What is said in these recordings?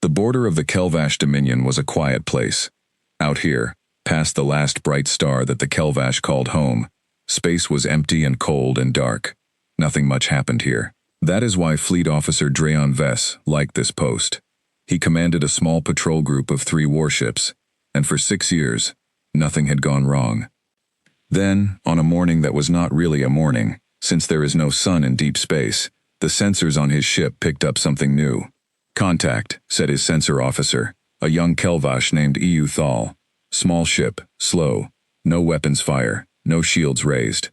The border of the Kelvash Dominion was a quiet place. Out here, past the last bright star that the Kelvash called home, space was empty and cold and dark. Nothing much happened here. That is why Fleet Officer Drayon Vess liked this post. He commanded a small patrol group of 3 warships, and for 6 years, nothing had gone wrong. Then, on a morning that was not really a morning, since there is no sun in deep space, the sensors on his ship picked up something new. "Contact," said his sensor officer, a young Kelvash named EU Thal. "Small ship, slow, no weapons fire, no shields raised."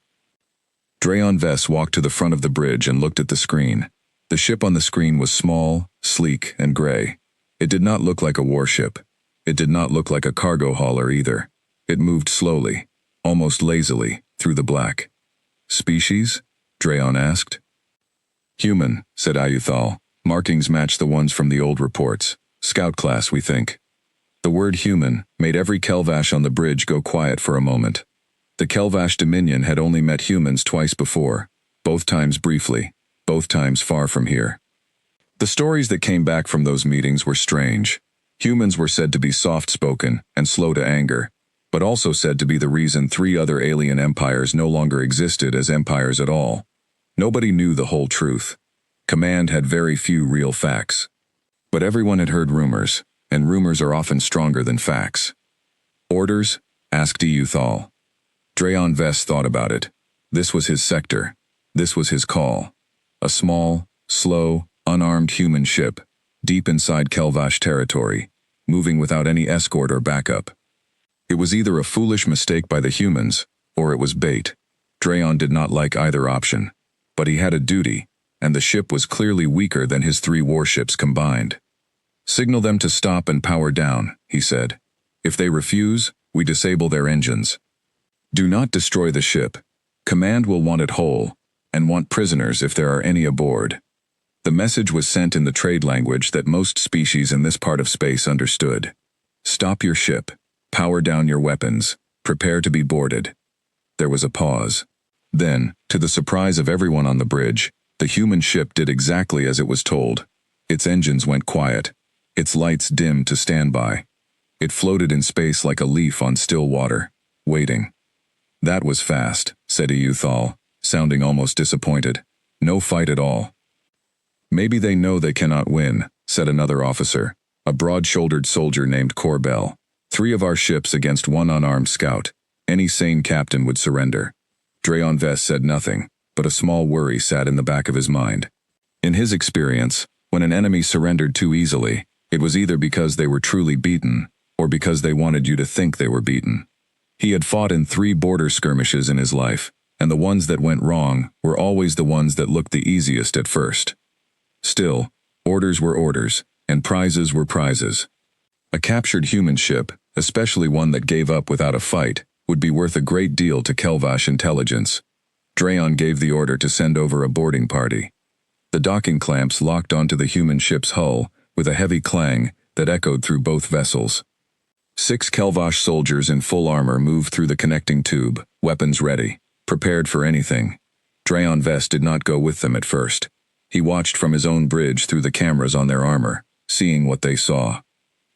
Drayon Vess walked to the front of the bridge and looked at the screen. The ship on the screen was small, sleek, and gray. It did not look like a warship. It did not look like a cargo hauler either. It moved slowly, almost lazily, through the black. "Species?" Drayon asked. "Human," said Ayuthal. "Markings match the ones from the old reports. Scout class, we think." The word human made every Kelvash on the bridge go quiet for a moment. The Kelvash Dominion had only met humans twice before, both times briefly, both times far from here. The stories that came back from those meetings were strange. Humans were said to be soft-spoken and slow to anger, but also said to be the reason 3 other alien empires no longer existed as empires at all. Nobody knew the whole truth. Command had very few real facts. But everyone had heard rumors, and rumors are often stronger than facts. "Orders?" asked EU Thal. Drayon Vess thought about it. This was his sector. This was his call. A small, slow, unarmed human ship, deep inside Kelvash territory, moving without any escort or backup. It was either a foolish mistake by the humans, or it was bait. Drayon did not like either option. But he had a duty, and the ship was clearly weaker than his 3 warships combined. "Signal them to stop and power down," he said. "If they refuse, we disable their engines. Do not destroy the ship. Command will want it whole, and want prisoners if there are any aboard." The message was sent in the trade language that most species in this part of space understood. "Stop your ship. Power down your weapons. Prepare to be boarded." There was a pause. Then, to the surprise of everyone on the bridge, the human ship did exactly as it was told. Its engines went quiet. Its lights dimmed to standby. It floated in space like a leaf on still water, waiting. "That was fast," said EU Thal, sounding almost disappointed. "No fight at all." "Maybe they know they cannot win," said another officer, a broad-shouldered soldier named Corbell. 3 of our ships against 1 unarmed scout. Any sane captain would surrender." Drayon Vess said nothing, but a small worry sat in the back of his mind. In his experience, when an enemy surrendered too easily, it was either because they were truly beaten, or because they wanted you to think they were beaten. He had fought in 3 border skirmishes in his life, and the ones that went wrong were always the ones that looked the easiest at first. Still, orders were orders, and prizes were prizes. A captured human ship, especially one that gave up without a fight, would be worth a great deal to Kelvash intelligence. Drayon gave the order to send over a boarding party. The docking clamps locked onto the human ship's hull with a heavy clang that echoed through both vessels. 6 Kelvash soldiers in full armor moved through the connecting tube, weapons ready, prepared for anything. Drayon Vess did not go with them at first. He watched from his own bridge through the cameras on their armor, seeing what they saw.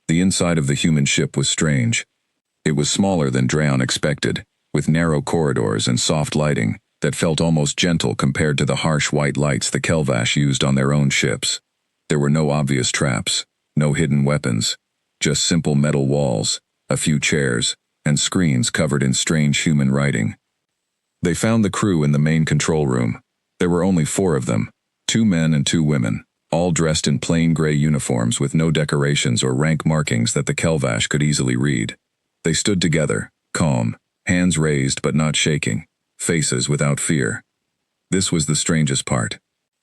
The inside of the human ship was strange. It was smaller than Drayon expected, with narrow corridors and soft lighting that felt almost gentle compared to the harsh white lights the Kelvash used on their own ships. There were no obvious traps, no hidden weapons, just simple metal walls, a few chairs, and screens covered in strange human writing. They found the crew in the main control room. There were only 4 of them, 2 men and 2 women, all dressed in plain gray uniforms with no decorations or rank markings that the Kelvash could easily read. They stood together, calm, hands raised but not shaking, faces without fear. This was the strangest part.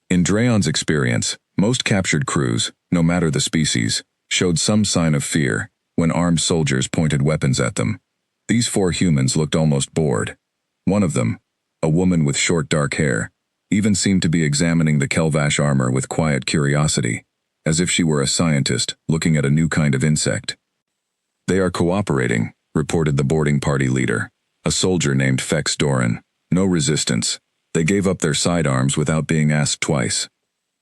In Drayon's experience, most captured crews, no matter the species, showed some sign of fear when armed soldiers pointed weapons at them. These 4 humans looked almost bored. One of them, a woman with short dark hair, even seemed to be examining the Kelvash armor with quiet curiosity, as if she were a scientist looking at a new kind of insect. "They are cooperating," reported the boarding party leader, a soldier named Fex Doran. "No resistance. They gave up their sidearms without being asked twice."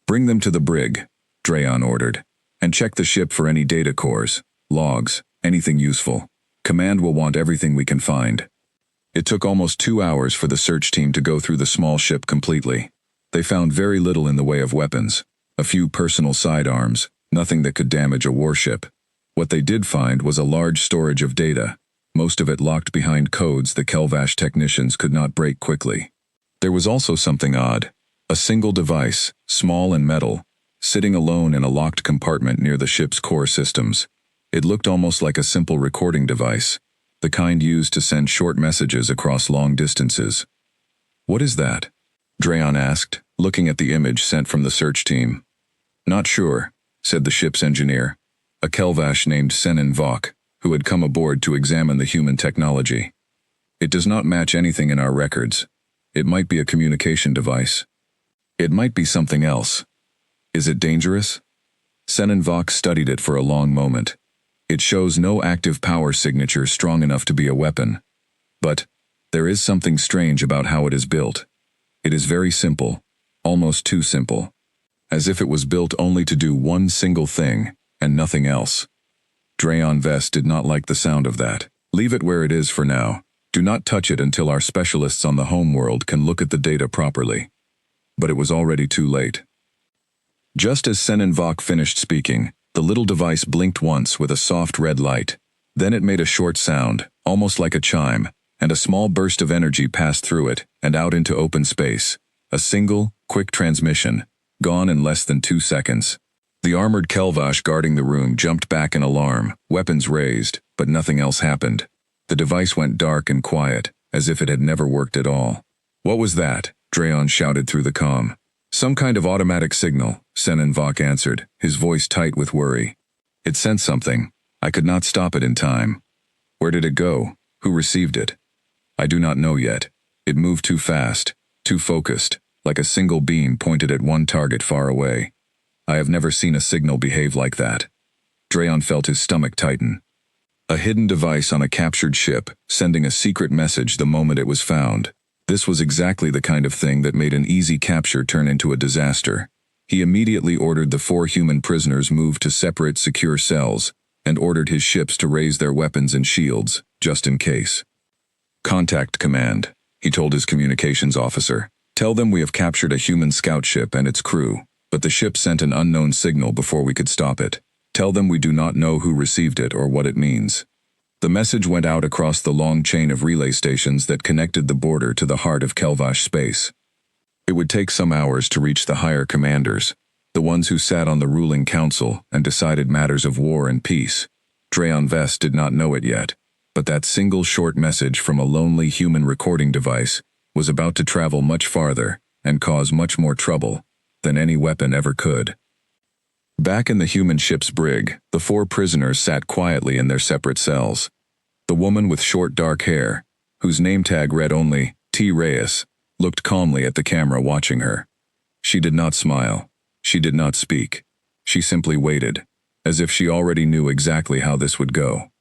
"Bring them to the brig," Drayon ordered, And check the ship for any data cores, logs, anything useful. Command will want everything we can find." It took almost 2 hours for the search team to go through the small ship completely. They found very little in the way of weapons, a few personal sidearms, nothing that could damage a warship. What they did find was a large storage of data, most of it locked behind codes the Kelvash technicians could not break quickly. There was also something odd. A single device, small and metal, sitting alone in a locked compartment near the ship's core systems. It looked almost like a simple recording device, the kind used to send short messages across long distances. "What is that?" Drayon asked, looking at the image sent from the search team. "Not sure," said the ship's engineer, a Kelvash named Senin Vok, who had come aboard to examine the human technology. "It does not match anything in our records. It might be a communication device. It might be something else. Is it dangerous?" Senin Vok studied it for a long moment. "It shows no active power signature strong enough to be a weapon. But there is something strange about how it is built. It is very simple, almost too simple. As if it was built only to do one single thing, and nothing else." Drayon Vest did not like the sound of that. "Leave it where it is for now. Do not touch it until our specialists on the homeworld can look at the data properly." But it was already too late. Just as Senin Vok finished speaking, the little device blinked once with a soft red light. Then it made a short sound, almost like a chime, and a small burst of energy passed through it and out into open space. A single, quick transmission, gone in less than 2 seconds. The armored Kelvash guarding the room jumped back in alarm, weapons raised, but nothing else happened. The device went dark and quiet, as if it had never worked at all. "What was that?" Drayon shouted through the comm. "Some kind of automatic signal," Senin Vok answered, his voice tight with worry. "It sent something. I could not stop it in time. Where did it go? Who received it? I do not know yet. It moved too fast, too focused, like a single beam pointed at one target far away. I have never seen a signal behave like that." Drayon felt his stomach tighten. A hidden device on a captured ship, sending a secret message the moment it was found. This was exactly the kind of thing that made an easy capture turn into a disaster. He immediately ordered the 4 human prisoners moved to separate secure cells, and ordered his ships to raise their weapons and shields, just in case. "Contact command," he told his communications officer. "Tell them we have captured a human scout ship and its crew, but the ship sent an unknown signal before we could stop it. Tell them we do not know who received it or what it means." The message went out across the long chain of relay stations that connected the border to the heart of Kelvash space. It would take some hours to reach the higher commanders, the ones who sat on the ruling council and decided matters of war and peace. Drayon Vest did not know it yet, but that single short message from a lonely human recording device was about to travel much farther and cause much more trouble than any weapon ever could. Back in the human ship's brig, the 4 prisoners sat quietly in their separate cells. The woman with short dark hair, whose name tag read only T. Reyes, looked calmly at the camera watching her. She did not smile. She did not speak. She simply waited, as if she already knew exactly how this would go.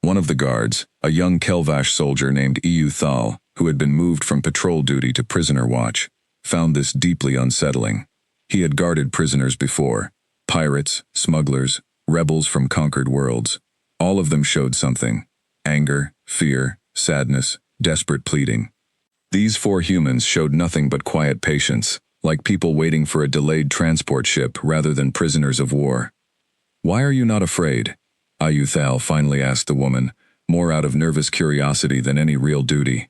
One of the guards, a young Kelvash soldier named EU Thal, who had been moved from patrol duty to prisoner watch, found this deeply unsettling. He had guarded prisoners before, pirates, smugglers, rebels from conquered worlds. All of them showed something: anger, fear, sadness, desperate pleading. These 4 humans showed nothing but quiet patience, like people waiting for a delayed transport ship rather than prisoners of war. "Why are you not afraid?" Ayuthal finally asked the woman, more out of nervous curiosity than any real duty.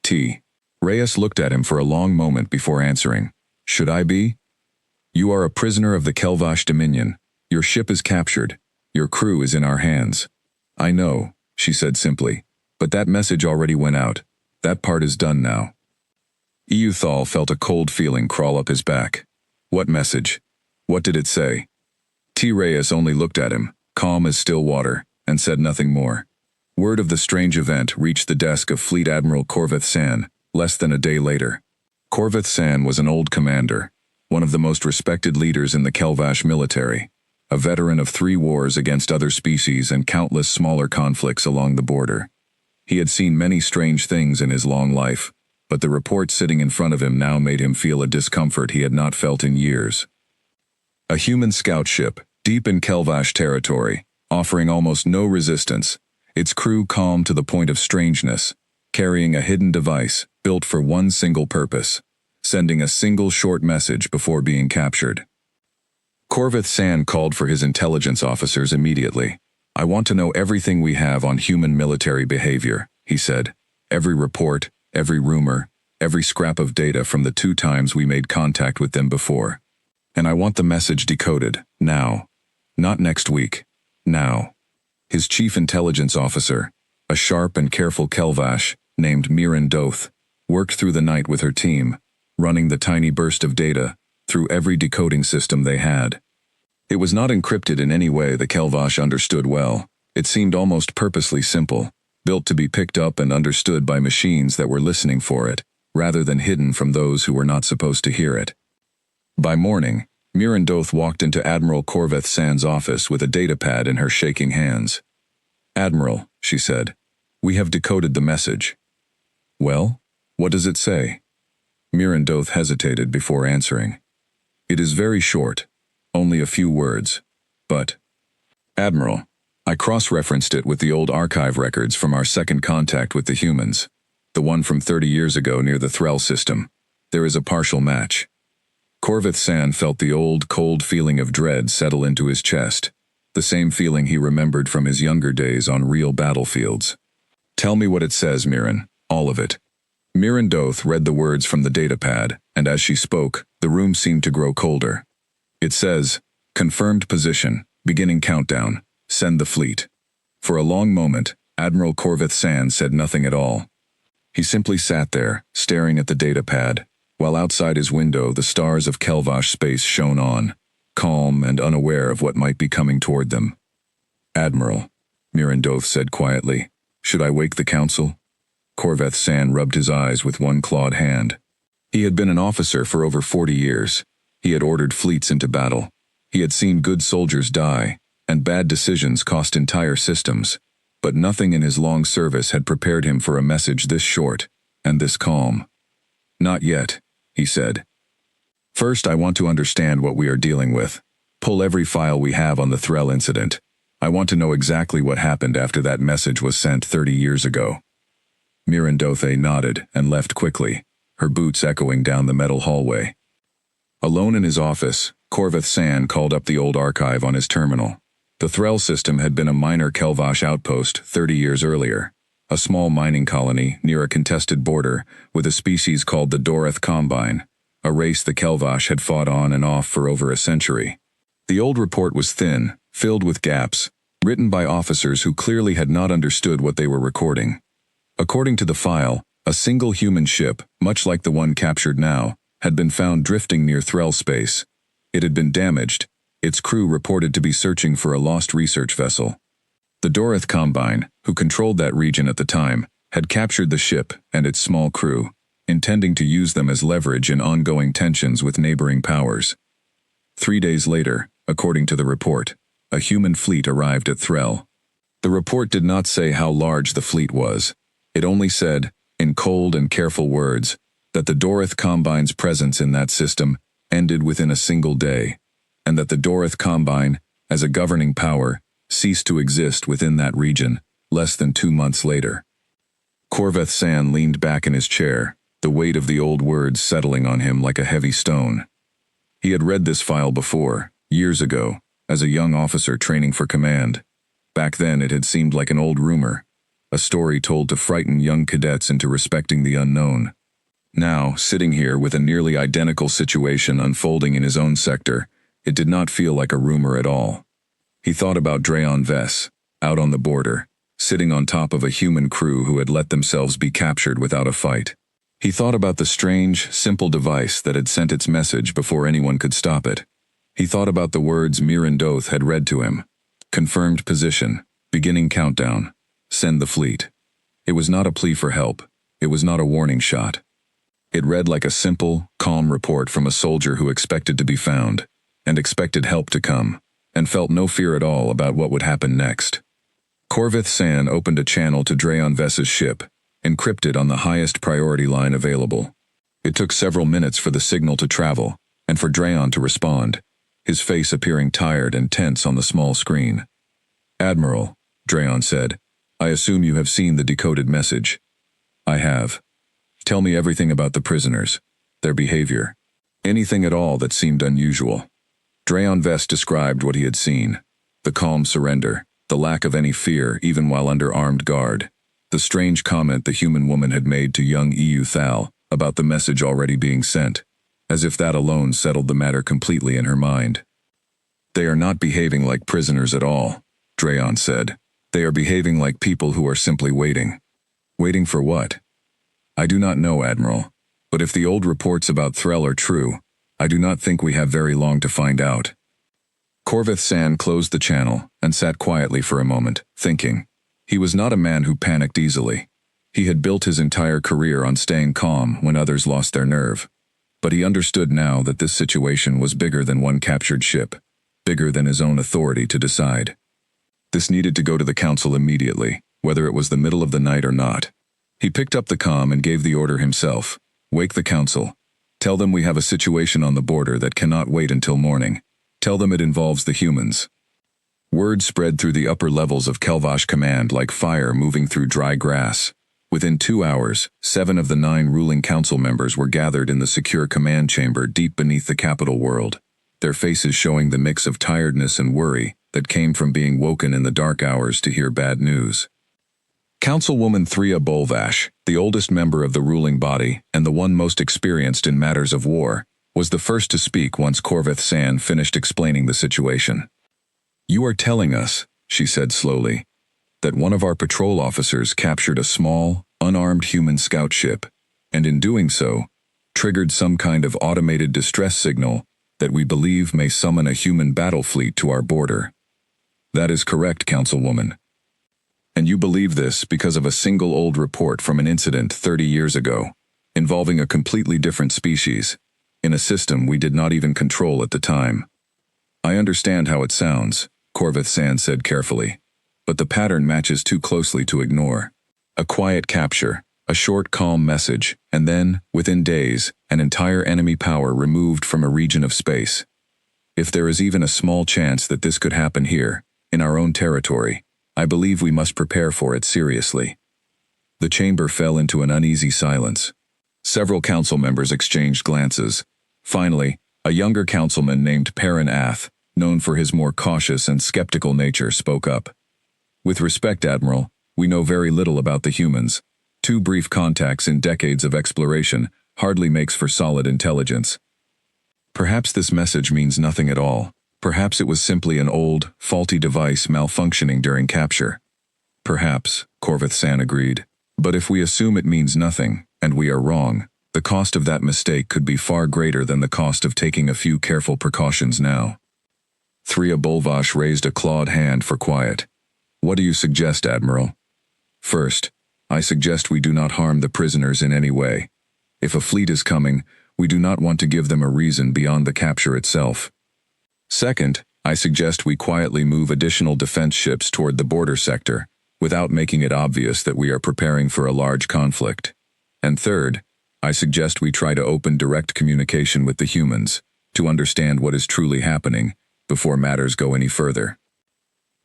T. Reyes looked at him for a long moment before answering. "Should I be? You are a prisoner of the Kelvash Dominion. Your ship is captured. Your crew is in our hands." "I know," she said simply, "but that message already went out. That part is done now." Euthal felt a cold feeling crawl up his back. "What message? What did it say?" T. Reyes only looked at him, calm as still water, and said nothing more. Word of the strange event reached the desk of Fleet Admiral Corvith San, less than a day later. Corvith San was an old commander, one of the most respected leaders in the Kelvash military, a veteran of 3 wars against other species and countless smaller conflicts along the border. He had seen many strange things in his long life, but the report sitting in front of him now made him feel a discomfort he had not felt in years. A human scout ship, deep in Kelvash territory, offering almost no resistance, its crew calm to the point of strangeness, carrying a hidden device built for one single purpose, sending a single short message before being captured. Corvith San called for his intelligence officers immediately. "I want to know everything we have on human military behavior," he said. "Every report, every rumor, every scrap of data from the 2 times we made contact with them before. And I want the message decoded, now. Not next week. Now." His chief intelligence officer, a sharp and careful Kelvash named Miran Doth, worked through the night with her team, running the tiny burst of data through every decoding system they had. It was not encrypted in any way the Kelvash understood well. It seemed almost purposely simple, built to be picked up and understood by machines that were listening for it, rather than hidden from those who were not supposed to hear it. By morning, Miran Doth walked into Admiral Corvith San's office with a datapad in her shaking hands. "Admiral," she said, "we have decoded the message." "Well, what does it say?" Miran Doth hesitated before answering. "It is very short, only a few words, but—" "Admiral, I cross-referenced it with the old archive records from our second contact with the humans, the one from 30 years ago near the Threll system. There is a partial match." Corvith San felt the old, cold feeling of dread settle into his chest, the same feeling he remembered from his younger days on real battlefields. "Tell me what it says, Miran, all of it." Miran Doth read the words from the datapad, and as she spoke, the room seemed to grow colder. "It says, confirmed position, beginning countdown, send the fleet." For a long moment, Admiral Corvith San said nothing at all. He simply sat there, staring at the datapad, while outside his window the stars of Kelvash space shone on, calm and unaware of what might be coming toward them. "Admiral," Miran Doth said quietly, "should I wake the council?" Corvith San rubbed his eyes with one clawed hand. He had been an officer for over 40 years. He had ordered fleets into battle. He had seen good soldiers die, and bad decisions cost entire systems. But nothing in his long service had prepared him for a message this short, and this calm. "Not yet," he said. "First, I want to understand what we are dealing with. Pull every file we have on the Threll incident. I want to know exactly what happened after that message was sent 30 years ago." Miran Doth nodded and left quickly, her boots echoing down the metal hallway. Alone in his office, Corvith San called up the old archive on his terminal. The Threll system had been a minor Kelvash outpost 30 years earlier, a small mining colony near a contested border with a species called the Dorith Combine, a race the Kelvash had fought on and off for over a century. The old report was thin, filled with gaps, written by officers who clearly had not understood what they were recording. According to the file, a single human ship, much like the one captured now, had been found drifting near Threll space. It had been damaged, its crew reported to be searching for a lost research vessel. The Dorith Combine, who controlled that region at the time, had captured the ship and its small crew, intending to use them as leverage in ongoing tensions with neighboring powers. 3 days later, according to the report, a human fleet arrived at Threll. The report did not say how large the fleet was. It only said, in cold and careful words, that the Dorith Combine's presence in that system ended within a single day, and that the Dorith Combine, as a governing power, ceased to exist within that region less than 2 months later. Corvith San leaned back in his chair, the weight of the old words settling on him like a heavy stone. He had read this file before, years ago, as a young officer training for command. Back then it had seemed like an old rumor, a story told to frighten young cadets into respecting the unknown. Now, sitting here with a nearly identical situation unfolding in his own sector, it did not feel like a rumor at all. He thought about Drayon Vess, out on the border, sitting on top of a human crew who had let themselves be captured without a fight. He thought about the strange, simple device that had sent its message before anyone could stop it. He thought about the words Miran Doth had read to him. Confirmed position, beginning countdown, send the fleet. It was not a plea for help. It was not a warning shot. It read like a simple, calm report from a soldier who expected to be found, and expected help to come, and felt no fear at all about what would happen next. Corvith San opened a channel to Drayon Vess's ship, encrypted on the highest priority line available. It took several minutes for the signal to travel, and for Drayon to respond. his face appearing tired and tense on the small screen. "Admiral," Drayon said, "I assume you have seen the decoded message." "I have. Tell me everything about the prisoners, their behavior, anything at all that seemed unusual." Drayon Vest described what he had seen: the calm surrender, the lack of any fear even while under armed guard, the strange comment the human woman had made to young EU Thal about the message already being sent, as if that alone settled the matter completely in her mind. "They are not behaving like prisoners at all," Drayon said. "They are behaving like people who are simply waiting." "Waiting for what?" "I do not know, Admiral. But if the old reports about Threll are true, I do not think we have very long to find out." Corvith San closed the channel and sat quietly for a moment, thinking. He was not a man who panicked easily. He had built his entire career on staying calm when others lost their nerve. But he understood now that this situation was bigger than one captured ship, bigger than his own authority to decide. This needed to go to the Council immediately, whether it was the middle of the night or not. He picked up the comm and gave the order himself. "Wake the Council. Tell them we have a situation on the border that cannot wait until morning. Tell them it involves the humans." Word spread through the upper levels of Kelvash Command like fire moving through dry grass. Within 2 hours, 7 of the 9 ruling council members were gathered in the secure command chamber deep beneath the capital world, their faces showing the mix of tiredness and worry that came from being woken in the dark hours to hear bad news. Councilwoman Thria Bolvash, the oldest member of the ruling body and the one most experienced in matters of war, was the first to speak once Corvith San finished explaining the situation. "You are telling us," she said slowly, "that one of our patrol officers captured a small, unarmed human scout ship, and in doing so, triggered some kind of automated distress signal that we believe may summon a human battle fleet to our border." "That is correct, Councilwoman. And you believe this because of a single old report from an incident 30 years ago, involving a completely different species, in a system we did not even control at the time." "I understand how it sounds," Corvith San said carefully, "but the pattern matches too closely to ignore. A quiet capture, a short calm message, and then, within days, an entire enemy power removed from a region of space. If there is even a small chance that this could happen here, in our own territory, I believe we must prepare for it seriously." The chamber fell into an uneasy silence. Several council members exchanged glances. Finally, a younger councilman named Perrin Ath, known for his more cautious and skeptical nature, spoke up. "With respect, Admiral, we know very little about the humans. 2 brief contacts in decades of exploration hardly makes for solid intelligence. Perhaps this message means nothing at all. Perhaps it was simply an old, faulty device malfunctioning during capture." "Perhaps," Corvith San agreed. "But if we assume it means nothing, and we are wrong, the cost of that mistake could be far greater than the cost of taking a few careful precautions now." Thria Bolvash raised a clawed hand for quiet. "What do you suggest, Admiral?" "First, I suggest we do not harm the prisoners in any way. If a fleet is coming, we do not want to give them a reason beyond the capture itself. Second, I suggest we quietly move additional defense ships toward the border sector, without making it obvious that we are preparing for a large conflict. And third, I suggest we try to open direct communication with the humans, to understand what is truly happening, before matters go any further."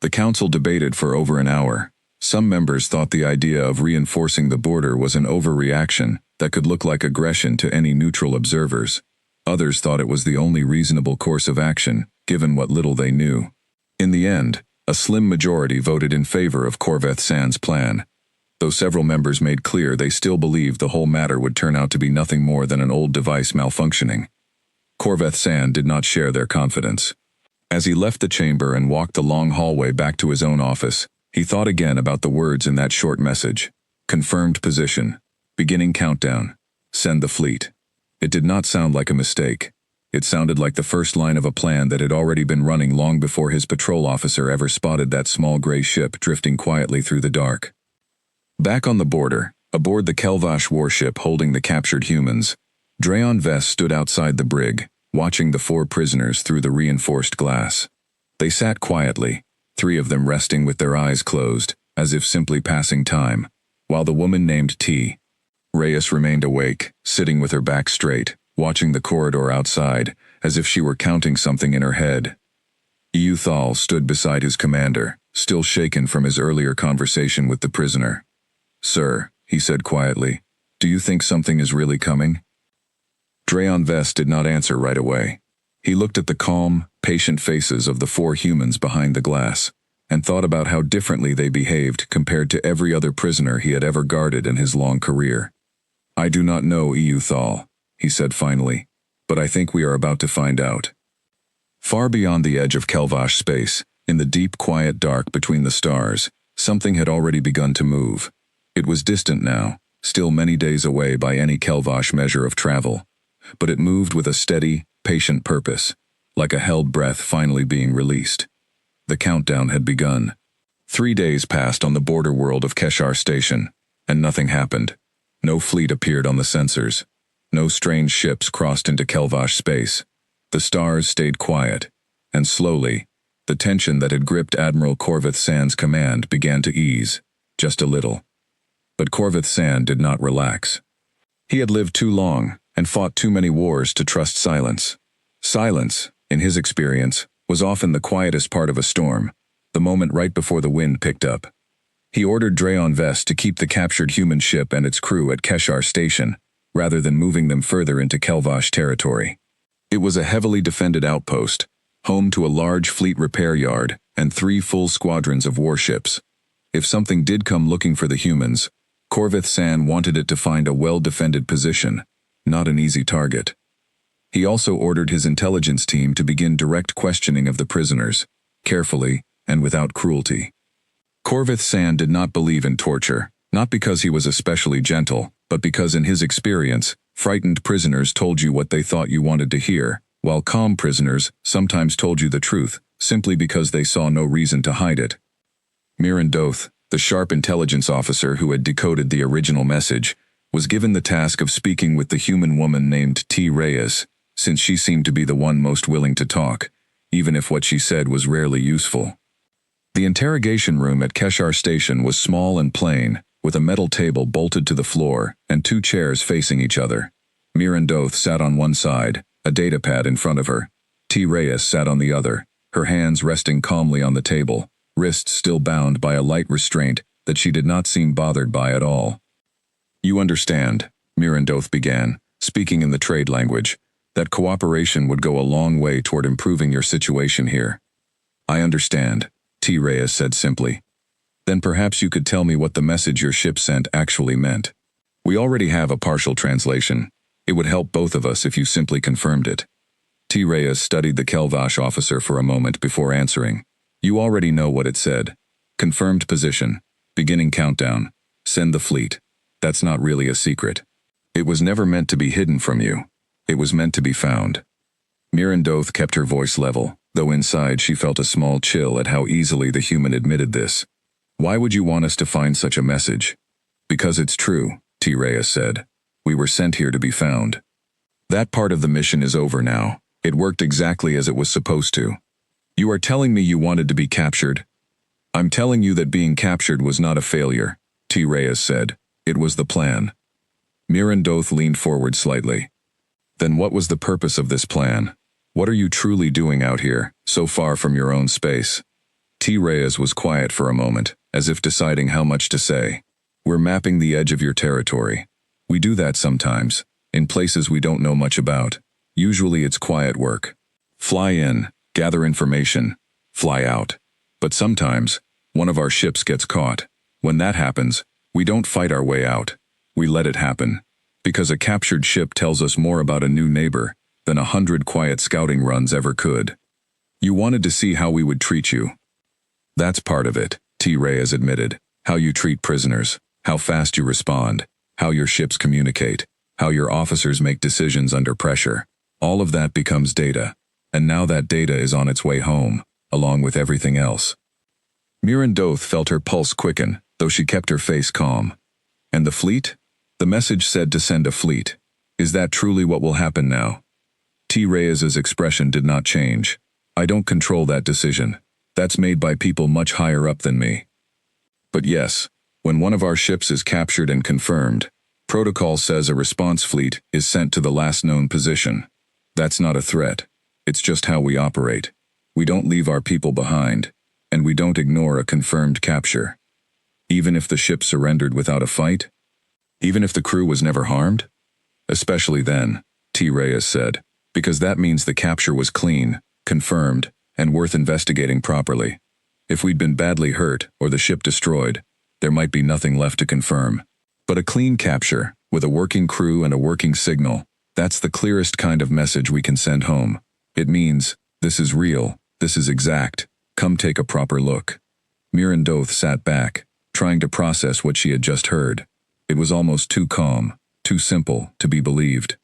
The council debated for over an hour. Some members thought the idea of reinforcing the border was an overreaction that could look like aggression to any neutral observers. Others thought it was the only reasonable course of action, given what little they knew. In the end, a slim majority voted in favor of Corvith San's plan, though several members made clear they still believed the whole matter would turn out to be nothing more than an old device malfunctioning. Corvith San did not share their confidence. As he left the chamber and walked the long hallway back to his own office, he thought again about the words in that short message. Confirmed position. Beginning countdown. Send the fleet. It did not sound like a mistake. It sounded like the first line of a plan that had already been running long before his patrol officer ever spotted that small gray ship drifting quietly through the dark. Back on the border, aboard the Kelvash warship holding the captured humans, Drayon Vest stood outside the brig, watching the 4 prisoners through the reinforced glass. They sat quietly, 3 of them resting with their eyes closed, as if simply passing time, while the woman named Reyes remained awake, sitting with her back straight, watching the corridor outside, as if she were counting something in her head. Thal stood beside his commander, still shaken from his earlier conversation with the prisoner. "Sir," he said quietly, "do you think something is really coming?" Drayon Vest did not answer right away. He looked at the calm, patient faces of the 4 humans behind the glass, and thought about how differently they behaved compared to every other prisoner he had ever guarded in his long career. "I do not know, Thal," he said finally, "but I think we are about to find out." Far beyond the edge of Kelvash space, in the deep quiet dark between the stars, something had already begun to move. It was distant now, still many days away by any Kelvash measure of travel, but it moved with a steady, patient purpose, like a held breath finally being released. The countdown had begun. 3 days passed on the border world of Keshar Station, and nothing happened. No fleet appeared on the sensors. No strange ships crossed into Kelvash space. The stars stayed quiet, and slowly, the tension that had gripped Admiral Corvith Sand's command began to ease, just a little. But Corvith Sand did not relax. He had lived too long and fought too many wars to trust silence. Silence, in his experience, was often the quietest part of a storm, the moment right before the wind picked up. He ordered Drayon Vest to keep the captured human ship and its crew at Keshar Station, rather than moving them further into Kelvash territory. It was a heavily defended outpost, home to a large fleet repair yard and 3 full squadrons of warships. If something did come looking for the humans, Corvith Sand wanted it to find a well-defended position, not an easy target. He also ordered his intelligence team to begin direct questioning of the prisoners, carefully and without cruelty. Corvith Sand did not believe in torture, not because he was especially gentle, but because in his experience, frightened prisoners told you what they thought you wanted to hear, while calm prisoners sometimes told you the truth, simply because they saw no reason to hide it. Mirandoth, the sharp intelligence officer who had decoded the original message, was given the task of speaking with the human woman named T. Reyes, since she seemed to be the one most willing to talk, even if what she said was rarely useful. The interrogation room at Keshar Station was small and plain, with a metal table bolted to the floor and 2 chairs facing each other. Mirandoth sat on one side, a datapad in front of her. T. Reyes sat on the other, her hands resting calmly on the table, wrists still bound by a light restraint that she did not seem bothered by at all. "You understand," Mirandoth began, speaking in the trade language, "that cooperation would go a long way toward improving your situation here." "I understand," T. Reyes said simply. "Then perhaps you could tell me what the message your ship sent actually meant. We already have a partial translation. It would help both of us if you simply confirmed it." T. Reyes studied the Kelvash officer for a moment before answering. "You already know what it said. Confirmed position. Beginning countdown. Send the fleet. That's not really a secret. It was never meant to be hidden from you. It was meant to be found." Mirandoth kept her voice level, though inside she felt a small chill at how easily the human admitted this. "Why would you want us to find such a message?" "Because it's true," T. Reyes said. "We were sent here to be found. That part of the mission is over now. It worked exactly as it was supposed to. You are telling me you wanted to be captured?" "I'm telling you that being captured was not a failure," T. Reyes said. "It was the plan." Mirandoth leaned forward slightly. "Then what was the purpose of this plan? What are you truly doing out here, so far from your own space?" T. Reyes was quiet for a moment, as if deciding how much to say. "We're mapping the edge of your territory. We do that sometimes, in places we don't know much about. Usually it's quiet work. Fly in, gather information, fly out. But sometimes, one of our ships gets caught. When that happens, we don't fight our way out. We let it happen. Because a captured ship tells us more about a new neighbor than 100 quiet scouting runs ever could. You wanted to see how we would treat you." "That's part of it," T. Reyes admitted. "How you treat prisoners, how fast you respond, how your ships communicate, how your officers make decisions under pressure. All of that becomes data, and now that data is on its way home, along with everything else." Mirandoth felt her pulse quicken, though she kept her face calm. "And the fleet? The message said to send a fleet. Is that truly what will happen now?" T. Reyes's expression did not change. "I don't control that decision. That's made by people much higher up than me. But yes, when one of our ships is captured and confirmed, protocol says a response fleet is sent to the last known position. That's not a threat. It's just how we operate. We don't leave our people behind, and we don't ignore a confirmed capture. Even if the ship surrendered without a fight? Even if the crew was never harmed? Especially then, T. Reyes said, because that means the capture was clean, confirmed, and worth investigating properly. If we'd been badly hurt or the ship destroyed, there might be nothing left to confirm. But a clean capture, with a working crew and a working signal, that's the clearest kind of message we can send home. It means, this is real, this is exact, come take a proper look. Mirandoth sat back, trying to process what she had just heard. It was almost too calm, too simple to be believed.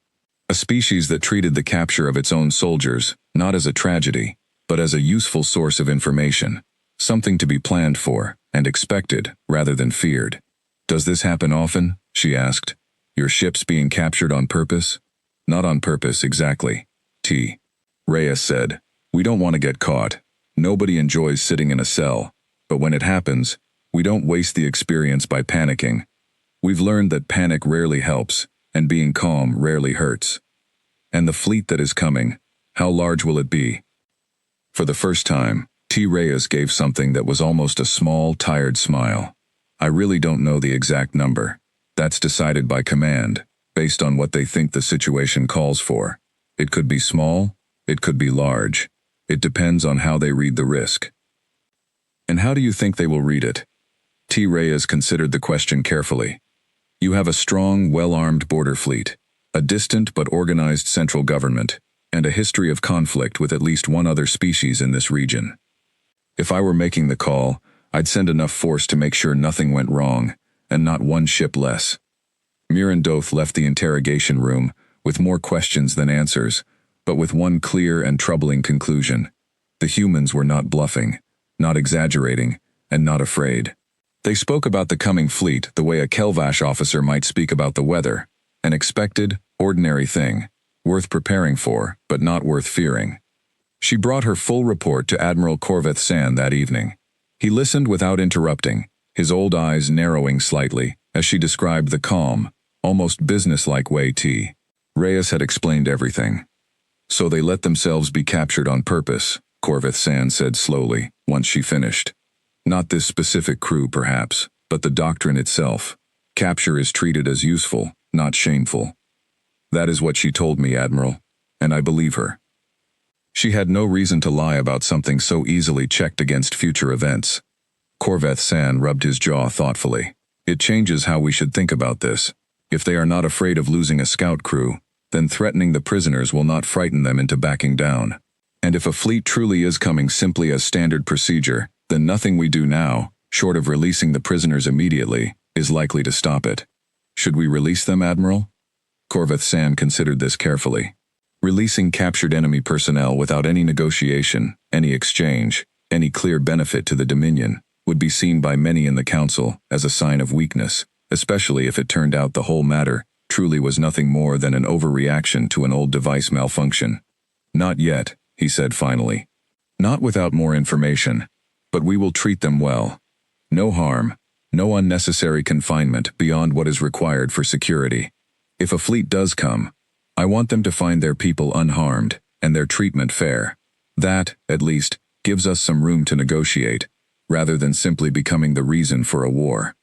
A species that treated the capture of its own soldiers, not as a tragedy, but as a useful source of information, something to be planned for and expected rather than feared. Does this happen often? She asked. Your ships being captured on purpose? Not on purpose, exactly. T. Reyes said, we don't want to get caught. Nobody enjoys sitting in a cell, but when it happens, we don't waste the experience by panicking. We've learned that panic rarely helps, and being calm rarely hurts. And the fleet that is coming, how large will it be? For the first time, T. Reyes gave something that was almost a small, tired smile. I really don't know the exact number. That's decided by command, based on what they think the situation calls for. It could be small, it could be large. It depends on how they read the risk. And how do you think they will read it? T. Reyes considered the question carefully. You have a strong, well-armed border fleet, a distant but organized central government, and a history of conflict with at least one other species in this region. If I were making the call, I'd send enough force to make sure nothing went wrong, and not one ship less. Mirandoth left the interrogation room with more questions than answers, but with one clear and troubling conclusion. The humans were not bluffing, not exaggerating, and not afraid. They spoke about the coming fleet the way a Kelvash officer might speak about the weather, an expected, ordinary thing, worth preparing for, but not worth fearing. She brought her full report to Admiral Corveth San that evening. He listened without interrupting, his old eyes narrowing slightly, as she described the calm, almost businesslike way T. Reyes had explained everything. So they let themselves be captured on purpose, Corveth San said slowly, once she finished. Not this specific crew, perhaps, but the doctrine itself. Capture is treated as useful, not shameful. That is what she told me, Admiral, and I believe her. She had no reason to lie about something so easily checked against future events. Corveth San rubbed his jaw thoughtfully. It changes how we should think about this. If they are not afraid of losing a scout crew, then threatening the prisoners will not frighten them into backing down. And if a fleet truly is coming simply as standard procedure, then nothing we do now, short of releasing the prisoners immediately, is likely to stop it. Should we release them, Admiral? Corveth San considered this carefully. Releasing captured enemy personnel without any negotiation, any exchange, any clear benefit to the Dominion, would be seen by many in the Council as a sign of weakness, especially if it turned out the whole matter truly was nothing more than an overreaction to an old device malfunction. Not yet, he said finally. Not without more information, but we will treat them well. No harm, no unnecessary confinement beyond what is required for security. If a fleet does come, I want them to find their people unharmed and their treatment fair. That, at least, gives us some room to negotiate, rather than simply becoming the reason for a war.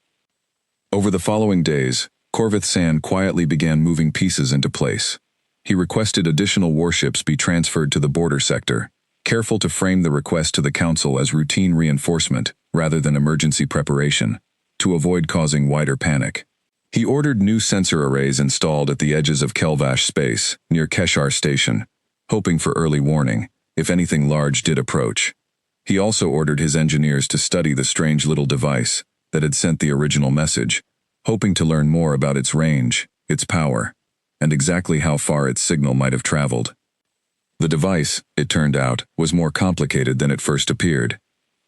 Over the following days, Corveth San quietly began moving pieces into place. He requested additional warships be transferred to the border sector, careful to frame the request to the Council as routine reinforcement rather than emergency preparation, to avoid causing wider panic. He ordered new sensor arrays installed at the edges of Kelvash space, near Keshar Station, hoping for early warning, if anything large did approach. He also ordered his engineers to study the strange little device that had sent the original message, hoping to learn more about its range, its power, and exactly how far its signal might have traveled. The device, it turned out, was more complicated than it first appeared.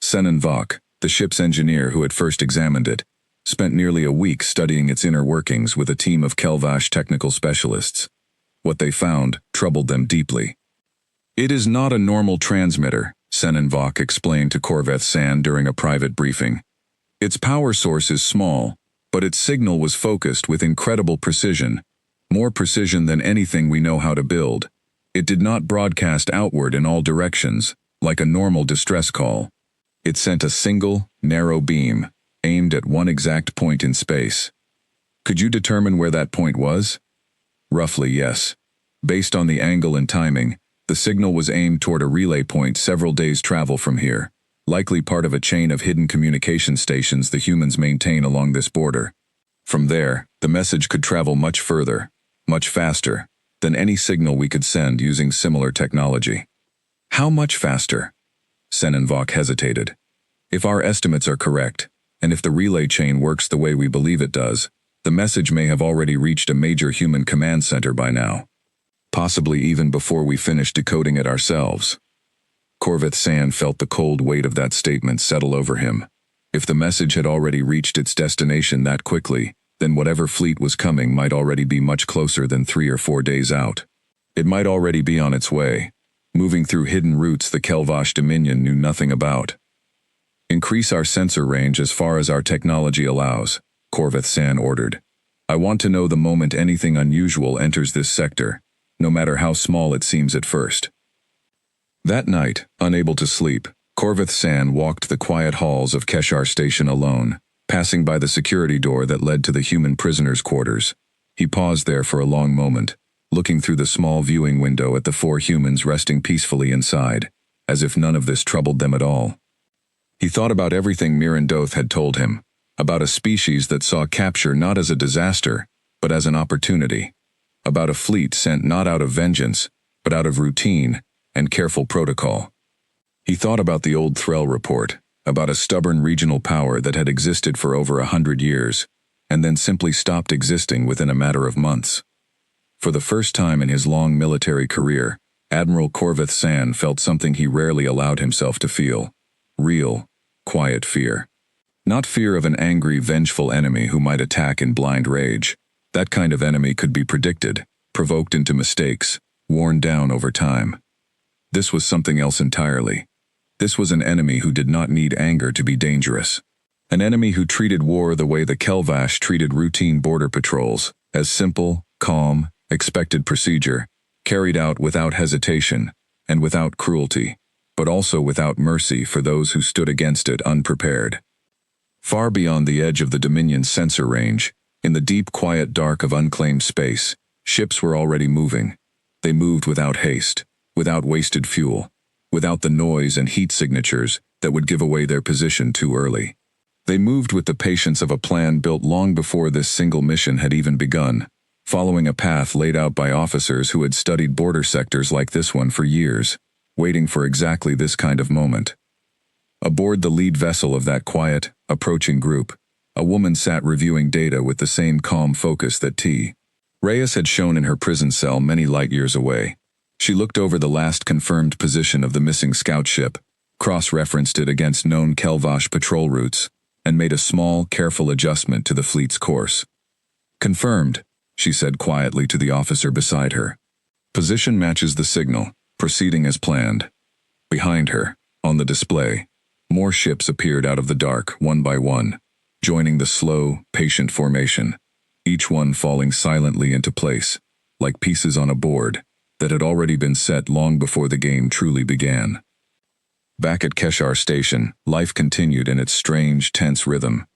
Senan Vok, the ship's engineer who had first examined it, spent nearly a week studying its inner workings with a team of Kelvash technical specialists. What they found troubled them deeply. It is not a normal transmitter, Senan Vok explained to Corveth San during a private briefing. Its power source is small, but its signal was focused with incredible precision, more precision than anything we know how to build. It did not broadcast outward in all directions, like a normal distress call. It sent a single, narrow beam, aimed at one exact point in space. Could you determine where that point was? Roughly, yes. Based on the angle and timing, the signal was aimed toward a relay point several days' travel from here, likely part of a chain of hidden communication stations the humans maintain along this border. From there, the message could travel much further, much faster, than any signal we could send using similar technology. How much faster? Senenvok hesitated. If our estimates are correct, and if the relay chain works the way we believe it does, the message may have already reached a major human command center by now. Possibly even before we finish decoding it ourselves. Corvith Sand felt the cold weight of that statement settle over him. If the message had already reached its destination that quickly, then whatever fleet was coming might already be much closer than 3 or 4 days out. It might already be on its way, moving through hidden routes the Kelvash Dominion knew nothing about. Increase our sensor range as far as our technology allows, Corvith Sand ordered. I want to know the moment anything unusual enters this sector, no matter how small it seems at first. That night, unable to sleep, Corvith Sand walked the quiet halls of Keshar Station alone, passing by the security door that led to the human prisoners' quarters. He paused there for a long moment, looking through the small viewing window at the 4 humans resting peacefully inside, as if none of this troubled them at all. He thought about everything Mirandoth had told him, about a species that saw capture not as a disaster, but as an opportunity, about a fleet sent not out of vengeance, but out of routine and careful protocol. He thought about the old Threll report, about a stubborn regional power that had existed for over 100 years, and then simply stopped existing within a matter of months. For the first time in his long military career, Admiral Corvith Sand felt something he rarely allowed himself to feel. Real, quiet fear. Not fear of an angry, vengeful enemy who might attack in blind rage. That kind of enemy could be predicted, provoked into mistakes, worn down over time. This was something else entirely. This was an enemy who did not need anger to be dangerous. An enemy who treated war the way the Kelvash treated routine border patrols, as simple, calm, expected procedure, carried out without hesitation, and without cruelty, but also without mercy for those who stood against it unprepared. Far beyond the edge of the Dominion's sensor range, in the deep quiet dark of unclaimed space, ships were already moving. They moved without haste, without wasted fuel, without the noise and heat signatures that would give away their position too early. They moved with the patience of a plan built long before this single mission had even begun, following a path laid out by officers who had studied border sectors like this one for years, waiting for exactly this kind of moment. Aboard the lead vessel of that quiet, approaching group, a woman sat reviewing data with the same calm focus that T. Reyes had shown in her prison cell many light years away. She looked over the last confirmed position of the missing scout ship, cross-referenced it against known Kelvash patrol routes, and made a small, careful adjustment to the fleet's course. Confirmed, she said quietly to the officer beside her. Position matches the signal, proceeding as planned. Behind her, on the display, more ships appeared out of the dark, one by one, joining the slow, patient formation, each one falling silently into place, like pieces on a board that had already been set long before the game truly began. Back at Keshar Station, life continued in its strange, tense rhythm.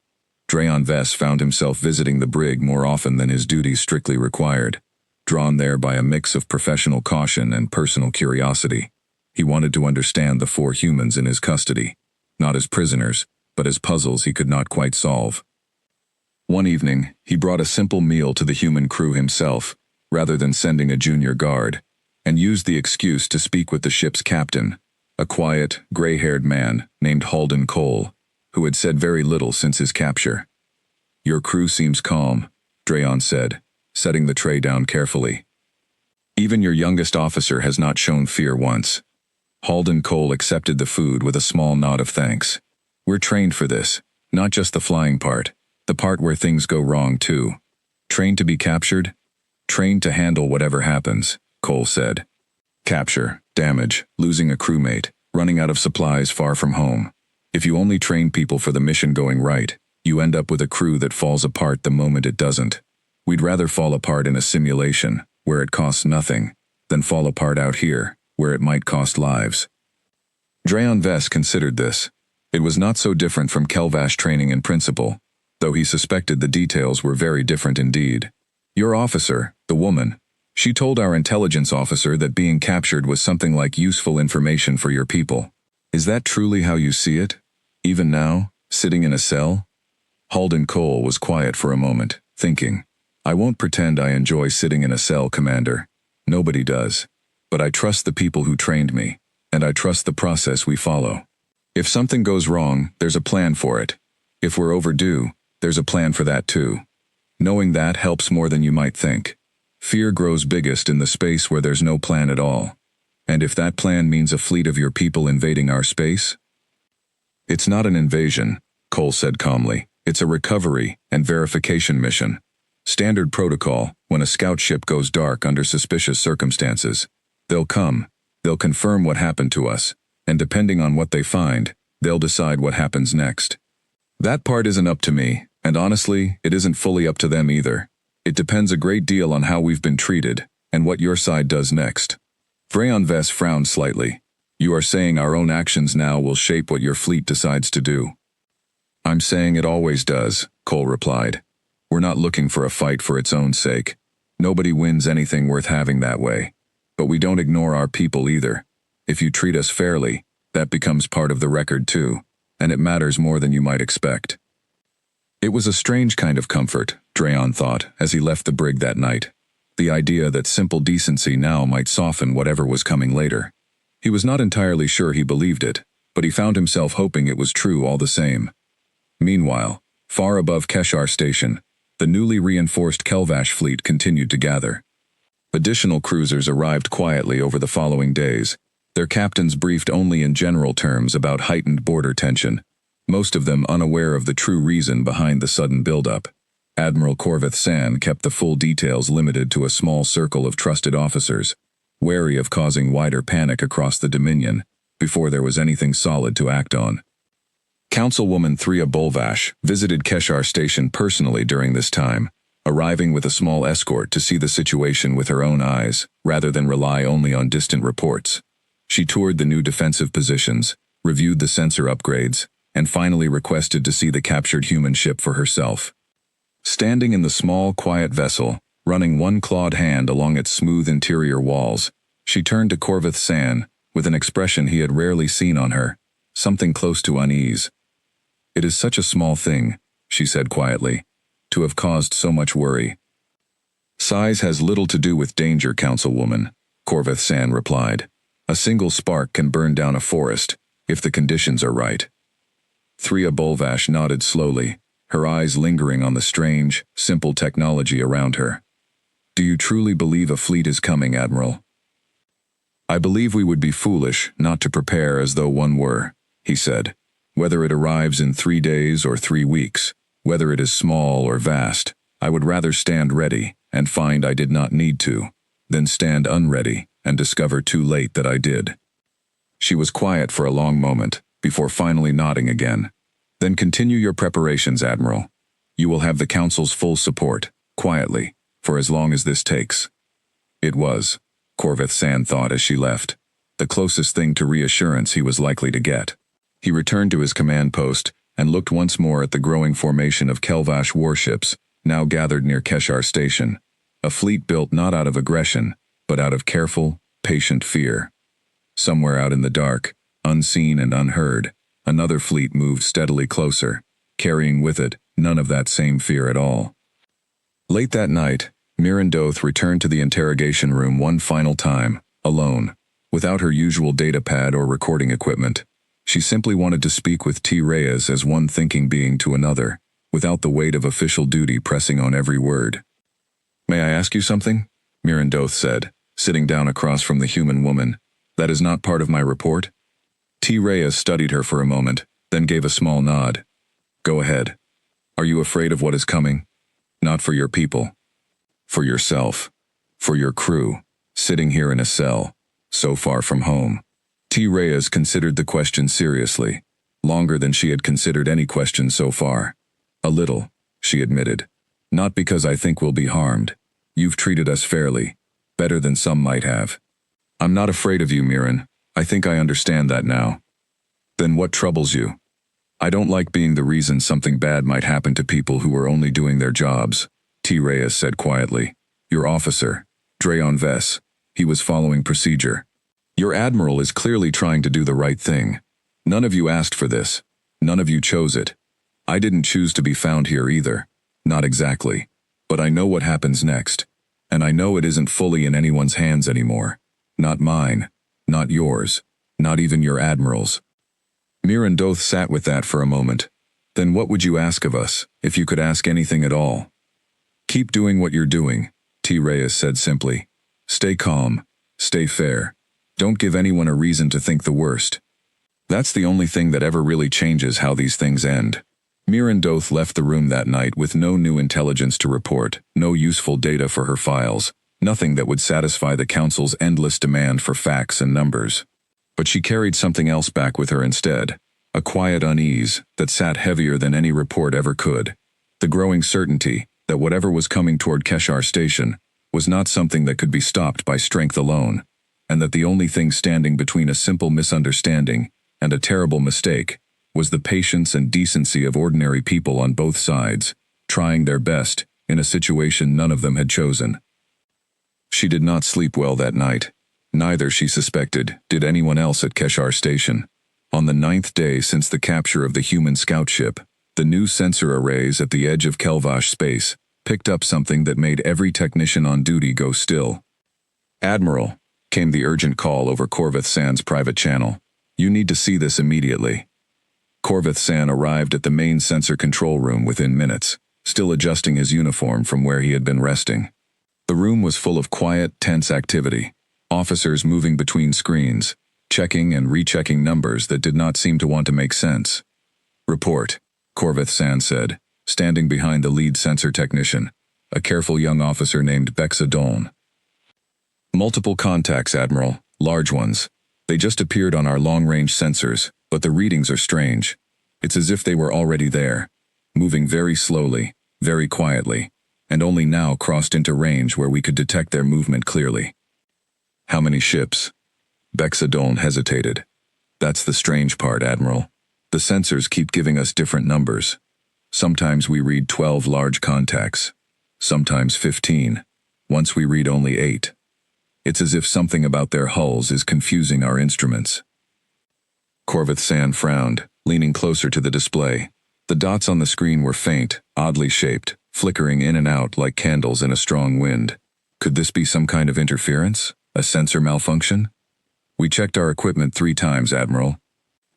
Drayon Vess found himself visiting the brig more often than his duties strictly required, drawn there by a mix of professional caution and personal curiosity. He wanted to understand the 4 humans in his custody, not as prisoners, but as puzzles he could not quite solve. One evening, he brought a simple meal to the human crew himself, rather than sending a junior guard, and used the excuse to speak with the ship's captain, a quiet, gray-haired man named Halden Cole, who had said very little since his capture. "Your crew seems calm," Drayon said, setting the tray down carefully. "Even your youngest officer has not shown fear once." Halden Cole accepted the food with a small nod of thanks. "We're trained for this, not just the flying part, the part where things go wrong too. Trained to be captured? Trained to handle whatever happens," Cole said. "Capture, damage, losing a crewmate, running out of supplies far from home. If you only train people for the mission going right, you end up with a crew that falls apart the moment it doesn't. We'd rather fall apart in a simulation, where it costs nothing, than fall apart out here, where it might cost lives. Drayon Vess considered this. It was not so different from Kelvash training in principle, though he suspected the details were very different indeed. Your officer, the woman, she told our intelligence officer that being captured was something like useful information for your people. Is that truly how you see it? Even now, sitting in a cell? Halden Cole was quiet for a moment, thinking, I won't pretend I enjoy sitting in a cell, Commander. Nobody does. But I trust the people who trained me, and I trust the process we follow. If something goes wrong, there's a plan for it. If we're overdue, there's a plan for that too. Knowing that helps more than you might think. Fear grows biggest in the space where there's no plan at all. And if that plan means a fleet of your people invading our space? It's not an invasion, Cole said calmly. It's a recovery and verification mission. Standard protocol, when a scout ship goes dark under suspicious circumstances. They'll come, they'll confirm what happened to us, and depending on what they find, they'll decide what happens next. That part isn't up to me, and honestly, it isn't fully up to them either. It depends a great deal on how we've been treated, and what your side does next. Drayon Vess frowned slightly. You are saying our own actions now will shape what your fleet decides to do. I'm saying it always does, Cole replied. We're not looking for a fight for its own sake. Nobody wins anything worth having that way. But we don't ignore our people either. If you treat us fairly, that becomes part of the record too, and it matters more than you might expect. It was a strange kind of comfort, Drayon thought, as he left the brig that night. The idea that simple decency now might soften whatever was coming later. He was not entirely sure he believed it, but he found himself hoping it was true all the same. Meanwhile, far above Keshar Station, the newly reinforced Kelvash fleet continued to gather. Additional cruisers arrived quietly over the following days, their captains briefed only in general terms about heightened border tension, most of them unaware of the true reason behind the sudden buildup. Admiral Corvith San kept the full details limited to a small circle of trusted officers, wary of causing wider panic across the Dominion before there was anything solid to act on. Councilwoman Thria Bolvash visited Keshar Station personally during this time, arriving with a small escort to see the situation with her own eyes, rather than rely only on distant reports. She toured the new defensive positions, reviewed the sensor upgrades, and finally requested to see the captured human ship for herself. Standing in the small, quiet vessel, running one clawed hand along its smooth interior walls, she turned to Corvith San, with an expression he had rarely seen on her, something close to unease. It is such a small thing, she said quietly, to have caused so much worry. Size has little to do with danger, Councilwoman, Corvith San replied. A single spark can burn down a forest, if the conditions are right. Thria Bolvash nodded slowly, her eyes lingering on the strange, simple technology around her. Do you truly believe a fleet is coming, Admiral? I believe we would be foolish not to prepare as though one were, he said. Whether it arrives in 3 days or 3 weeks, whether it is small or vast, I would rather stand ready and find I did not need to, than stand unready and discover too late that I did. She was quiet for a long moment, before finally nodding again. Then continue your preparations, Admiral. You will have the Council's full support, quietly, for as long as this takes. It was, Corvith San thought as she left, the closest thing to reassurance he was likely to get. He returned to his command post and looked once more at the growing formation of Kelvash warships, now gathered near Keshar Station, a fleet built not out of aggression, but out of careful, patient fear. Somewhere out in the dark, unseen and unheard, another fleet moved steadily closer, carrying with it none of that same fear at all. Late that night, Mirandoth returned to the interrogation room one final time, alone, without her usual datapad or recording equipment. She simply wanted to speak with T. Reyes as one thinking being to another, without the weight of official duty pressing on every word. May I ask you something? Mirandoth said, sitting down across from the human woman. That is not part of my report? T. Reyes studied her for a moment, then gave a small nod. Go ahead. Are you afraid of what is coming? Not for your people. For yourself. For your crew, sitting here in a cell, so far from home. T. Reyes considered the question seriously, longer than she had considered any question so far. A little, she admitted. Not because I think we'll be harmed. You've treated us fairly. better than some might have. I'm not afraid of you, Mirren. I think I understand that now. Then what troubles you? I don't like being the reason something bad might happen to people who are only doing their jobs, T. Reyes said quietly. Your officer, Dreon Vess, he was following procedure. Your admiral is clearly trying to do the right thing. None of you asked for this. None of you chose it. I didn't choose to be found here either. Not exactly. But I know what happens next. And I know it isn't fully in anyone's hands anymore. Not mine. Not yours. Not even your admiral's. Mirren Doth sat with that for a moment. Then what would you ask of us, if you could ask anything at all? Keep doing what you're doing, T. Reyes said simply. Stay calm. Stay fair. Don't give anyone a reason to think the worst. That's the only thing that ever really changes how these things end. Mirren Doth left the room that night with no new intelligence to report, no useful data for her files, nothing that would satisfy the Council's endless demand for facts and numbers. But she carried something else back with her instead, a quiet unease that sat heavier than any report ever could. The growing certainty that whatever was coming toward Keshar Station was not something that could be stopped by strength alone, and that the only thing standing between a simple misunderstanding and a terrible mistake was the patience and decency of ordinary people on both sides, trying their best in a situation none of them had chosen. She did not sleep well that night. Neither, she suspected, did anyone else at Keshar Station. On the 9th day since the capture of the human scout ship, the new sensor arrays at the edge of Kelvash space picked up something that made every technician on duty go still. Admiral, came the urgent call over Corvith San's private channel. You need to see this immediately. Corvith San arrived at the main sensor control room within minutes, still adjusting his uniform from where he had been resting. The room was full of quiet, tense activity. Officers moving between screens, checking and rechecking numbers that did not seem to want to make sense. Report, Corvith San said, standing behind the lead sensor technician, a careful young officer named Bexa Doln. Multiple contacts, Admiral, large ones. They just appeared on our long-range sensors, but the readings are strange. It's as if they were already there, moving very slowly, very quietly, and only now crossed into range where we could detect their movement clearly. How many ships? Bexa Doln hesitated. That's the strange part, Admiral. The sensors keep giving us different numbers. Sometimes we read 12 large contacts. Sometimes 15. Once we read only 8. It's as if something about their hulls is confusing our instruments. Corvith San frowned, leaning closer to the display. The dots on the screen were faint, oddly shaped, flickering in and out like candles in a strong wind. Could this be some kind of interference? A sensor malfunction? We checked our equipment 3 times, Admiral.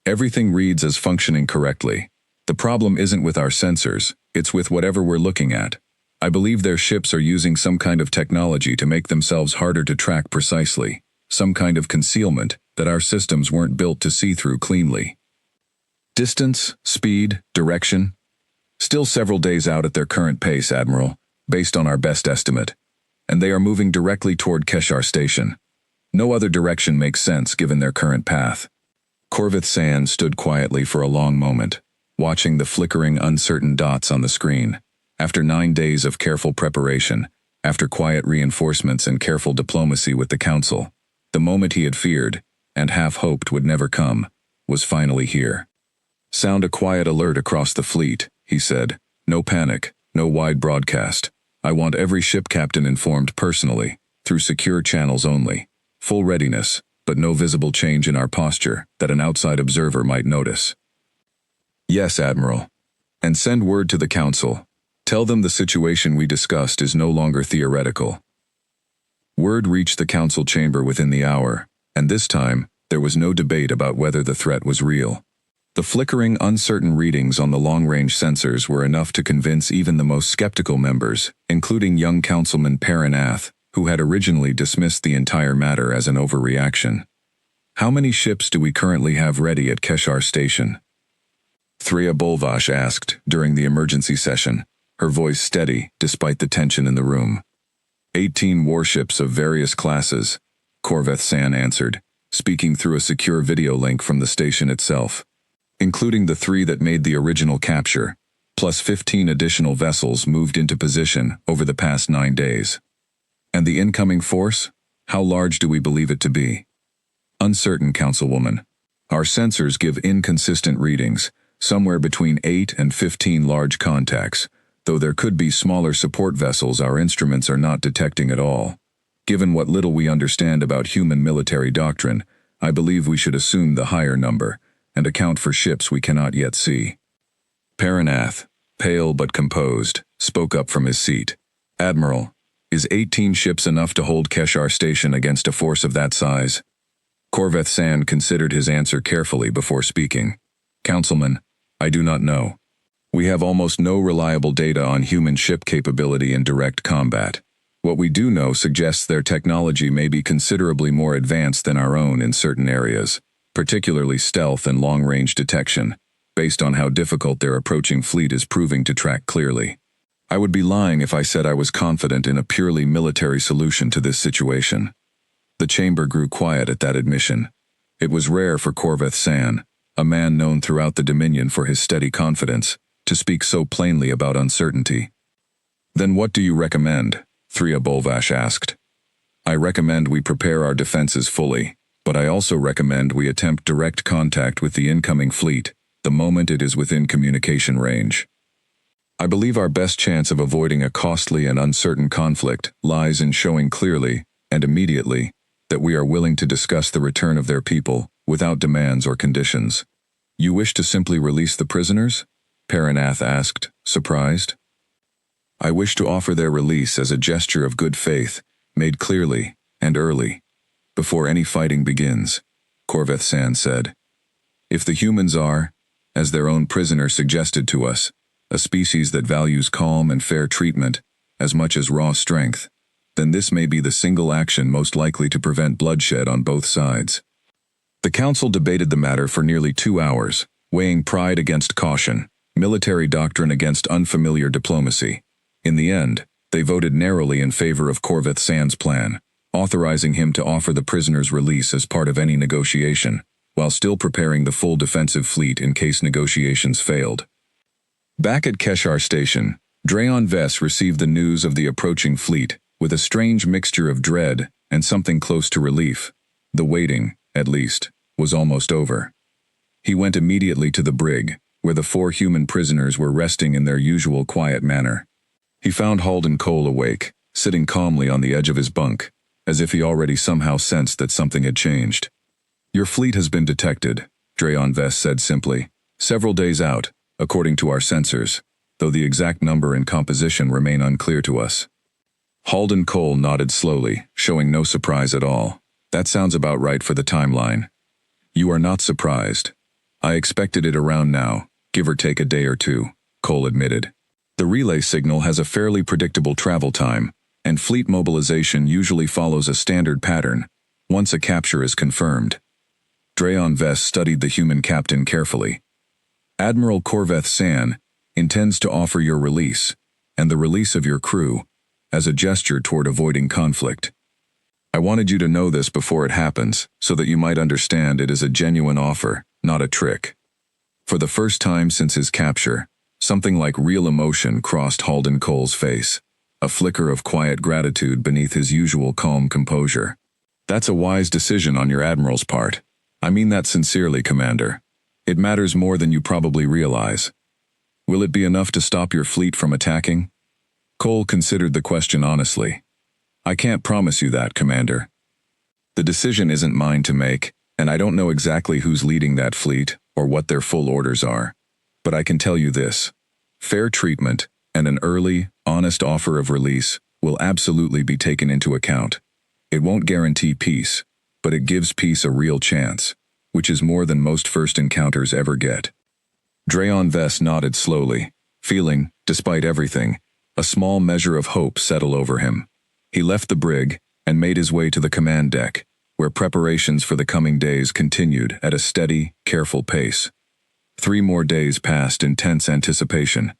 Everything reads as functioning correctly. The problem isn't with our sensors, it's with whatever we're looking at. I believe their ships are using some kind of technology to make themselves harder to track precisely, some kind of concealment that our systems weren't built to see through cleanly. Distance, speed, direction? Still several days out at their current pace, Admiral, based on our best estimate. And they are moving directly toward Keshar Station. No other direction makes sense given their current path. Corvith San stood quietly for a long moment, watching the flickering, uncertain dots on the screen. After 9 days of careful preparation, after quiet reinforcements and careful diplomacy with the Council, the moment he had feared, and half hoped would never come, was finally here. Sound a quiet alert across the fleet, he said. No panic, no wide broadcast. I want every ship captain informed personally, through secure channels only. Full readiness, but no visible change in our posture that an outside observer might notice. Yes, Admiral. And send word to the Council. Tell them the situation we discussed is no longer theoretical. Word reached the Council chamber within the hour, and this time, there was no debate about whether the threat was real. The flickering, uncertain readings on the long-range sensors were enough to convince even the most skeptical members, including young Councilman Perrin Ath, who had originally dismissed the entire matter as an overreaction. How many ships do we currently have ready at Keshar Station? Threa Bolvash asked during the emergency session, her voice steady despite the tension in the room. 18 warships of various classes, Corvith San answered, speaking through a secure video link from the station itself. Including the 3 that made the original capture, plus 15 additional vessels moved into position over the past 9 days. And the incoming force? How large do we believe it to be? Uncertain, Councilwoman. Our sensors give inconsistent readings, somewhere between 8 and 15 large contacts. Though there could be smaller support vessels our instruments are not detecting at all. Given what little we understand about human military doctrine, I believe we should assume the higher number, and account for ships we cannot yet see. Paranath, pale but composed, spoke up from his seat. Admiral, is 18 ships enough to hold Keshar Station against a force of that size? Corveth Sand considered his answer carefully before speaking. Councilman, I do not know. We have almost no reliable data on human ship capability in direct combat. What we do know suggests their technology may be considerably more advanced than our own in certain areas, particularly stealth and long-range detection, based on how difficult their approaching fleet is proving to track clearly. I would be lying if I said I was confident in a purely military solution to this situation. The chamber grew quiet at that admission. It was rare for Corveth San, a man known throughout the Dominion for his steady confidence, to speak so plainly about uncertainty. Then what do you recommend? Thria Bolvash asked. I recommend we prepare our defenses fully, but I also recommend we attempt direct contact with the incoming fleet the moment it is within communication range. I believe our best chance of avoiding a costly and uncertain conflict lies in showing clearly, and immediately, that we are willing to discuss the return of their people without demands or conditions. You wish to simply release the prisoners? Paranath asked, surprised. I wish to offer their release as a gesture of good faith, made clearly and early, before any fighting begins, Corveth San said. If the humans are, as their own prisoner suggested to us, a species that values calm and fair treatment as much as raw strength, then this may be the single action most likely to prevent bloodshed on both sides. The council debated the matter for nearly 2 hours, weighing pride against caution, military doctrine against unfamiliar diplomacy. In the end, they voted narrowly in favor of Corveth San's plan, authorizing him to offer the prisoners' release as part of any negotiation, while still preparing the full defensive fleet in case negotiations failed. Back at Keshar Station, Drayon Vess received the news of the approaching fleet with a strange mixture of dread and something close to relief. The waiting, at least, was almost over. He went immediately to the brig, where the 4 human prisoners were resting in their usual quiet manner. He found Halden Cole awake, sitting calmly on the edge of his bunk, as if he already somehow sensed that something had changed. Your fleet has been detected, Drayon Vess said simply. Several days out, according to our sensors, though the exact number and composition remain unclear to us. Halden Cole nodded slowly, showing no surprise at all. That sounds about right for the timeline. You are not surprised. I expected it around now, give or take a day or two, Cole admitted. The relay signal has a fairly predictable travel time, and fleet mobilization usually follows a standard pattern, once a capture is confirmed. Drayon Vess studied the human captain carefully. Admiral Corveth San intends to offer your release, and the release of your crew, as a gesture toward avoiding conflict. I wanted you to know this before it happens, so that you might understand it is a genuine offer, not a trick. For the first time since his capture, something like real emotion crossed Halden Cole's face, a flicker of quiet gratitude beneath his usual calm composure. That's a wise decision on your admiral's part. I mean that sincerely, Commander. It matters more than you probably realize. Will it be enough to stop your fleet from attacking? Cole considered the question honestly. I can't promise you that, Commander. The decision isn't mine to make, and I don't know exactly who's leading that fleet or what their full orders are. But I can tell you this. Fair treatment and an early, honest offer of release will absolutely be taken into account. It won't guarantee peace, but it gives peace a real chance, which is more than most first encounters ever get. Drayon Vess nodded slowly, feeling, despite everything, a small measure of hope settle over him. He left the brig and made his way to the command deck, where preparations for the coming days continued at a steady, careful pace. 3 more days passed in tense anticipation.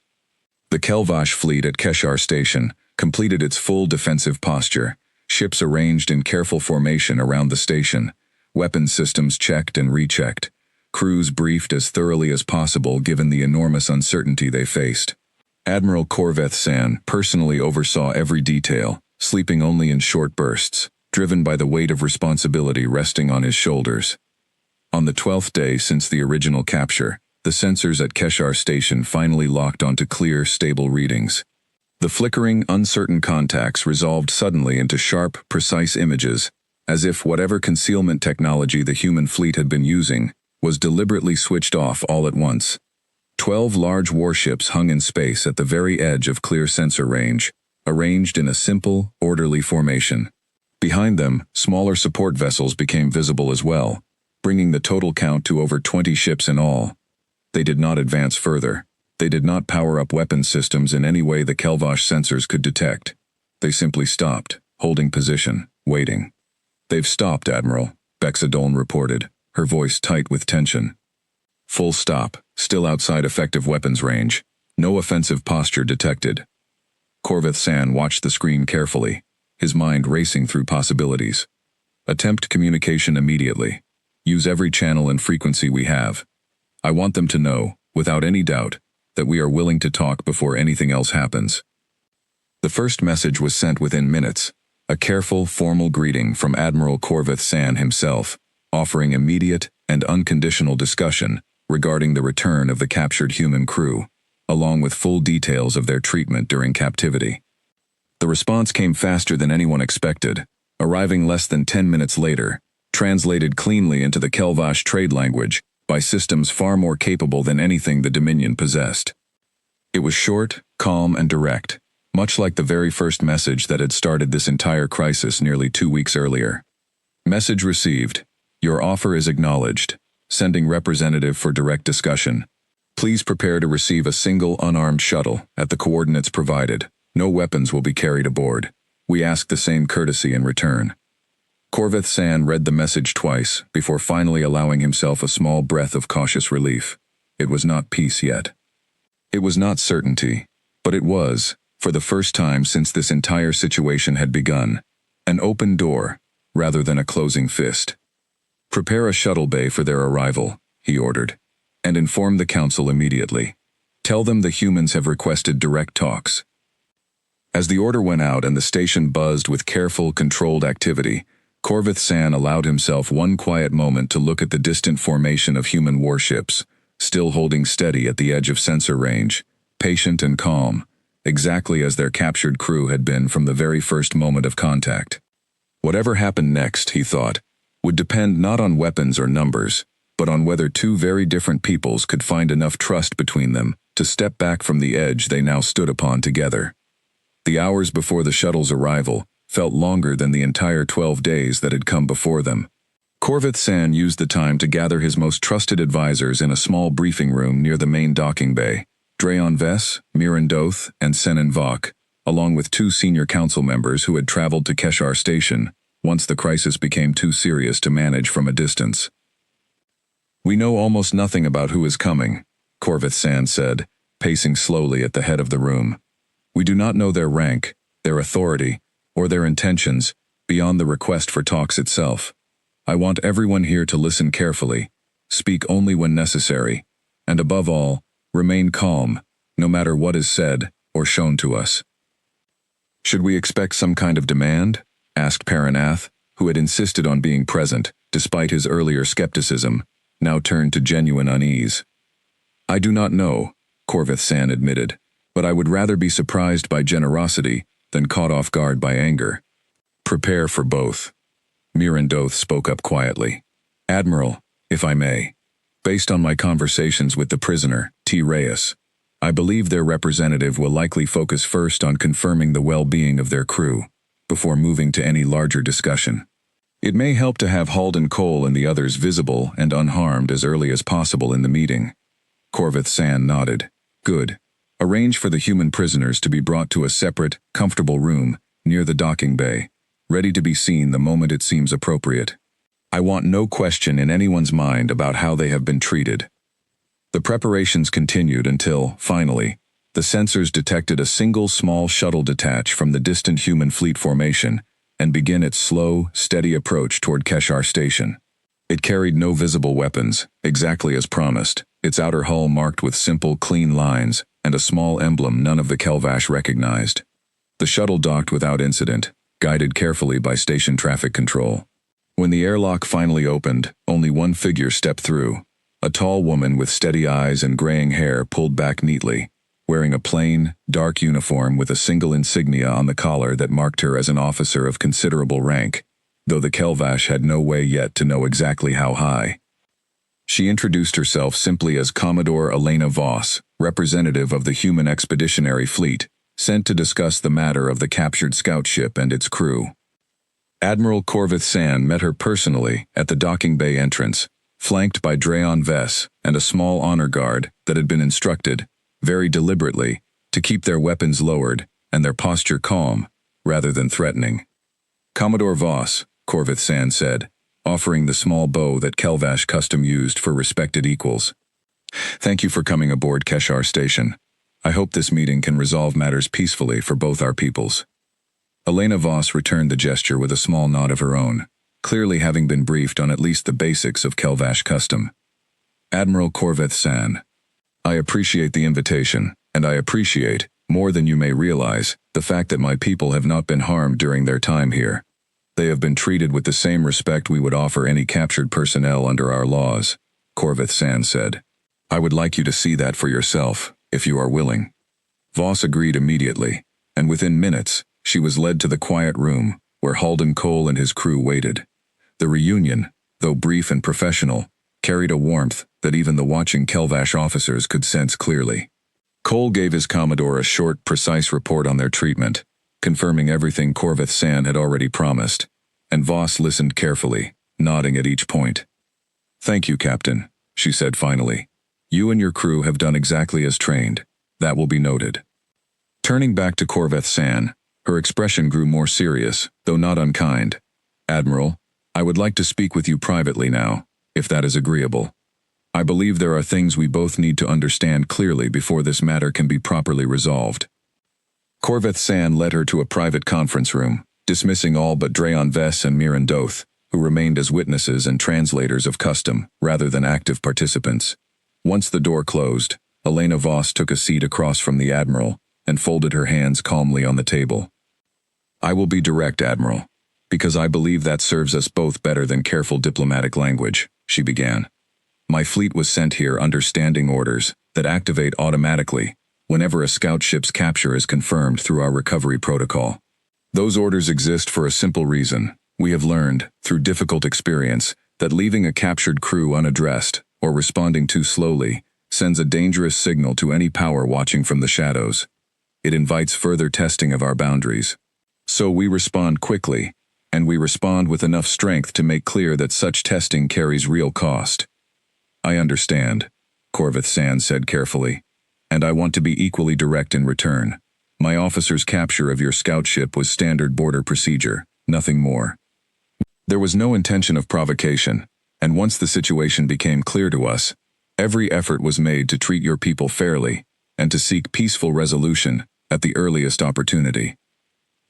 The Kelvash fleet at Keshar Station completed its full defensive posture, ships arranged in careful formation around the station, weapons systems checked and rechecked, crews briefed as thoroughly as possible given the enormous uncertainty they faced. Admiral Corveth San personally oversaw every detail, sleeping only in short bursts, driven by the weight of responsibility resting on his shoulders. On the 12th day since the original capture, the sensors at Keshar Station finally locked onto clear, stable readings. The flickering, uncertain contacts resolved suddenly into sharp, precise images, as if whatever concealment technology the human fleet had been using was deliberately switched off all at once. 12 large warships hung in space at the very edge of clear sensor range, arranged in a simple, orderly formation. Behind them, smaller support vessels became visible as well, bringing the total count to over 20 ships in all. They did not advance further. They did not power up weapons systems in any way the Kelvash sensors could detect. They simply stopped, holding position, waiting. "They've stopped, Admiral," Bexadoln reported, her voice tight with tension. Full stop, still outside effective weapons range. No offensive posture detected. Corvith San watched the screen carefully, his mind racing through possibilities. "Attempt communication immediately. Use every channel and frequency we have. I want them to know, without any doubt, that we are willing to talk before anything else happens." The first message was sent within minutes, a careful, formal greeting from Admiral Corvith San himself, offering immediate and unconditional discussion regarding the return of the captured human crew, along with full details of their treatment during captivity. The response came faster than anyone expected, arriving less than 10 minutes later, translated cleanly into the Kelvash trade language by systems far more capable than anything the Dominion possessed. It was short, calm, and direct, much like the very first message that had started this entire crisis nearly 2 weeks earlier. Message received. Your offer is acknowledged. Sending representative for direct discussion. Please prepare to receive a single unarmed shuttle at the coordinates provided. No weapons will be carried aboard. We ask the same courtesy in return. Corvith San read the message twice before finally allowing himself a small breath of cautious relief. It was not peace yet. It was not certainty, but it was, for the first time since this entire situation had begun, an open door rather than a closing fist. "Prepare a shuttle bay for their arrival," he ordered, "and inform the council immediately. Tell them the humans have requested direct talks." As the order went out and the station buzzed with careful, controlled activity, Corvith San allowed himself one quiet moment to look at the distant formation of human warships, still holding steady at the edge of sensor range, patient and calm, exactly as their captured crew had been from the very first moment of contact. Whatever happened next, he thought, would depend not on weapons or numbers, but on whether two very different peoples could find enough trust between them to step back from the edge they now stood upon together. The hours before the shuttle's arrival felt longer than the entire 12 days that had come before them. Corvith San used the time to gather his most trusted advisors in a small briefing room near the main docking bay. Dreon Vess, Mirandoth, and Senan Vok, along with 2 senior council members who had traveled to Keshar Station once the crisis became too serious to manage from a distance. "We know almost nothing about who is coming," Corvith San said, pacing slowly at the head of the room. "We do not know their rank, their authority, or their intentions, beyond the request for talks itself. I want everyone here to listen carefully, speak only when necessary, and above all, remain calm, no matter what is said or shown to us." "Should we expect some kind of demand?" asked Paranath, who had insisted on being present, despite his earlier skepticism, now turned to genuine unease. "I do not know," Corvith San admitted, "but I would rather be surprised by generosity than caught off guard by anger." "Prepare for both." Mirandoth spoke up quietly. "Admiral, if I may, based on my conversations with the prisoner, T. Reyes, I believe their representative will likely focus first on confirming the well-being of their crew, before moving to any larger discussion. It may help to have Halden Cole and the others visible and unharmed as early as possible in the meeting." Corvith San nodded. "Good. Arrange for the human prisoners to be brought to a separate, comfortable room near the docking bay, ready to be seen the moment it seems appropriate. I want no question in anyone's mind about how they have been treated." The preparations continued until, finally, the sensors detected a single small shuttle detach from the distant human fleet formation and begin its slow, steady approach toward Keshar Station. It carried no visible weapons, exactly as promised, its outer hull marked with simple, clean lines and a small emblem none of the Kelvash recognized. The shuttle docked without incident, guided carefully by station traffic control. When the airlock finally opened, only one figure stepped through. A tall woman with steady eyes and graying hair pulled back neatly, wearing a plain, dark uniform with a single insignia on the collar that marked her as an officer of considerable rank, though the Kelvash had no way yet to know exactly how high. She introduced herself simply as Commodore Elena Voss, representative of the Human Expeditionary Fleet, sent to discuss the matter of the captured scout ship and its crew. Admiral Corvith San met her personally at the docking bay entrance, flanked by Drayon Vess and a small honor guard that had been instructed, very deliberately, to keep their weapons lowered and their posture calm, rather than threatening. "Commodore Voss," Corvith San said, offering the small bow that Kelvash custom used for respected equals. "Thank you for coming aboard Keshar Station. I hope this meeting can resolve matters peacefully for both our peoples." Elena Voss returned the gesture with a small nod of her own, clearly having been briefed on at least the basics of Kelvash custom. "Admiral Corvith San, I appreciate the invitation, and I appreciate, more than you may realize, the fact that my people have not been harmed during their time here. They have been treated with the same respect we would offer any captured personnel under our laws," Corvith San said. "I would like you to see that for yourself, if you are willing." Voss agreed immediately, and within minutes, she was led to the quiet room, where Halden Cole and his crew waited. The reunion, though brief and professional, carried a warmth that even the watching Kelvash officers could sense clearly. Cole gave his Commodore a short, precise report on their treatment, confirming everything Corvith San had already promised, and Voss listened carefully, nodding at each point. "Thank you, Captain," she said finally. "You and your crew have done exactly as trained. That will be noted." Turning back to Corvith San, her expression grew more serious, though not unkind. "Admiral, I would like to speak with you privately now, if that is agreeable. I believe there are things we both need to understand clearly before this matter can be properly resolved." Corvith San led her to a private conference room, dismissing all but Drayon Vess and Miran Doth, who remained as witnesses and translators of custom, rather than active participants. Once the door closed, Elena Voss took a seat across from the Admiral and folded her hands calmly on the table. "I will be direct, Admiral, because I believe that serves us both better than careful diplomatic language," she began. "My fleet was sent here under standing orders that activate automatically whenever a scout ship's capture is confirmed through our recovery protocol. Those orders exist for a simple reason. We have learned, through difficult experience, that leaving a captured crew unaddressed, or responding too slowly, sends a dangerous signal to any power watching from the shadows. It invites further testing of our boundaries. So we respond quickly, and we respond with enough strength to make clear that such testing carries real cost." "I understand," Corvith San said carefully, "and I want to be equally direct in return. My officer's capture of your scout ship was standard border procedure, nothing more. There was no intention of provocation, and once the situation became clear to us, every effort was made to treat your people fairly and to seek peaceful resolution at the earliest opportunity."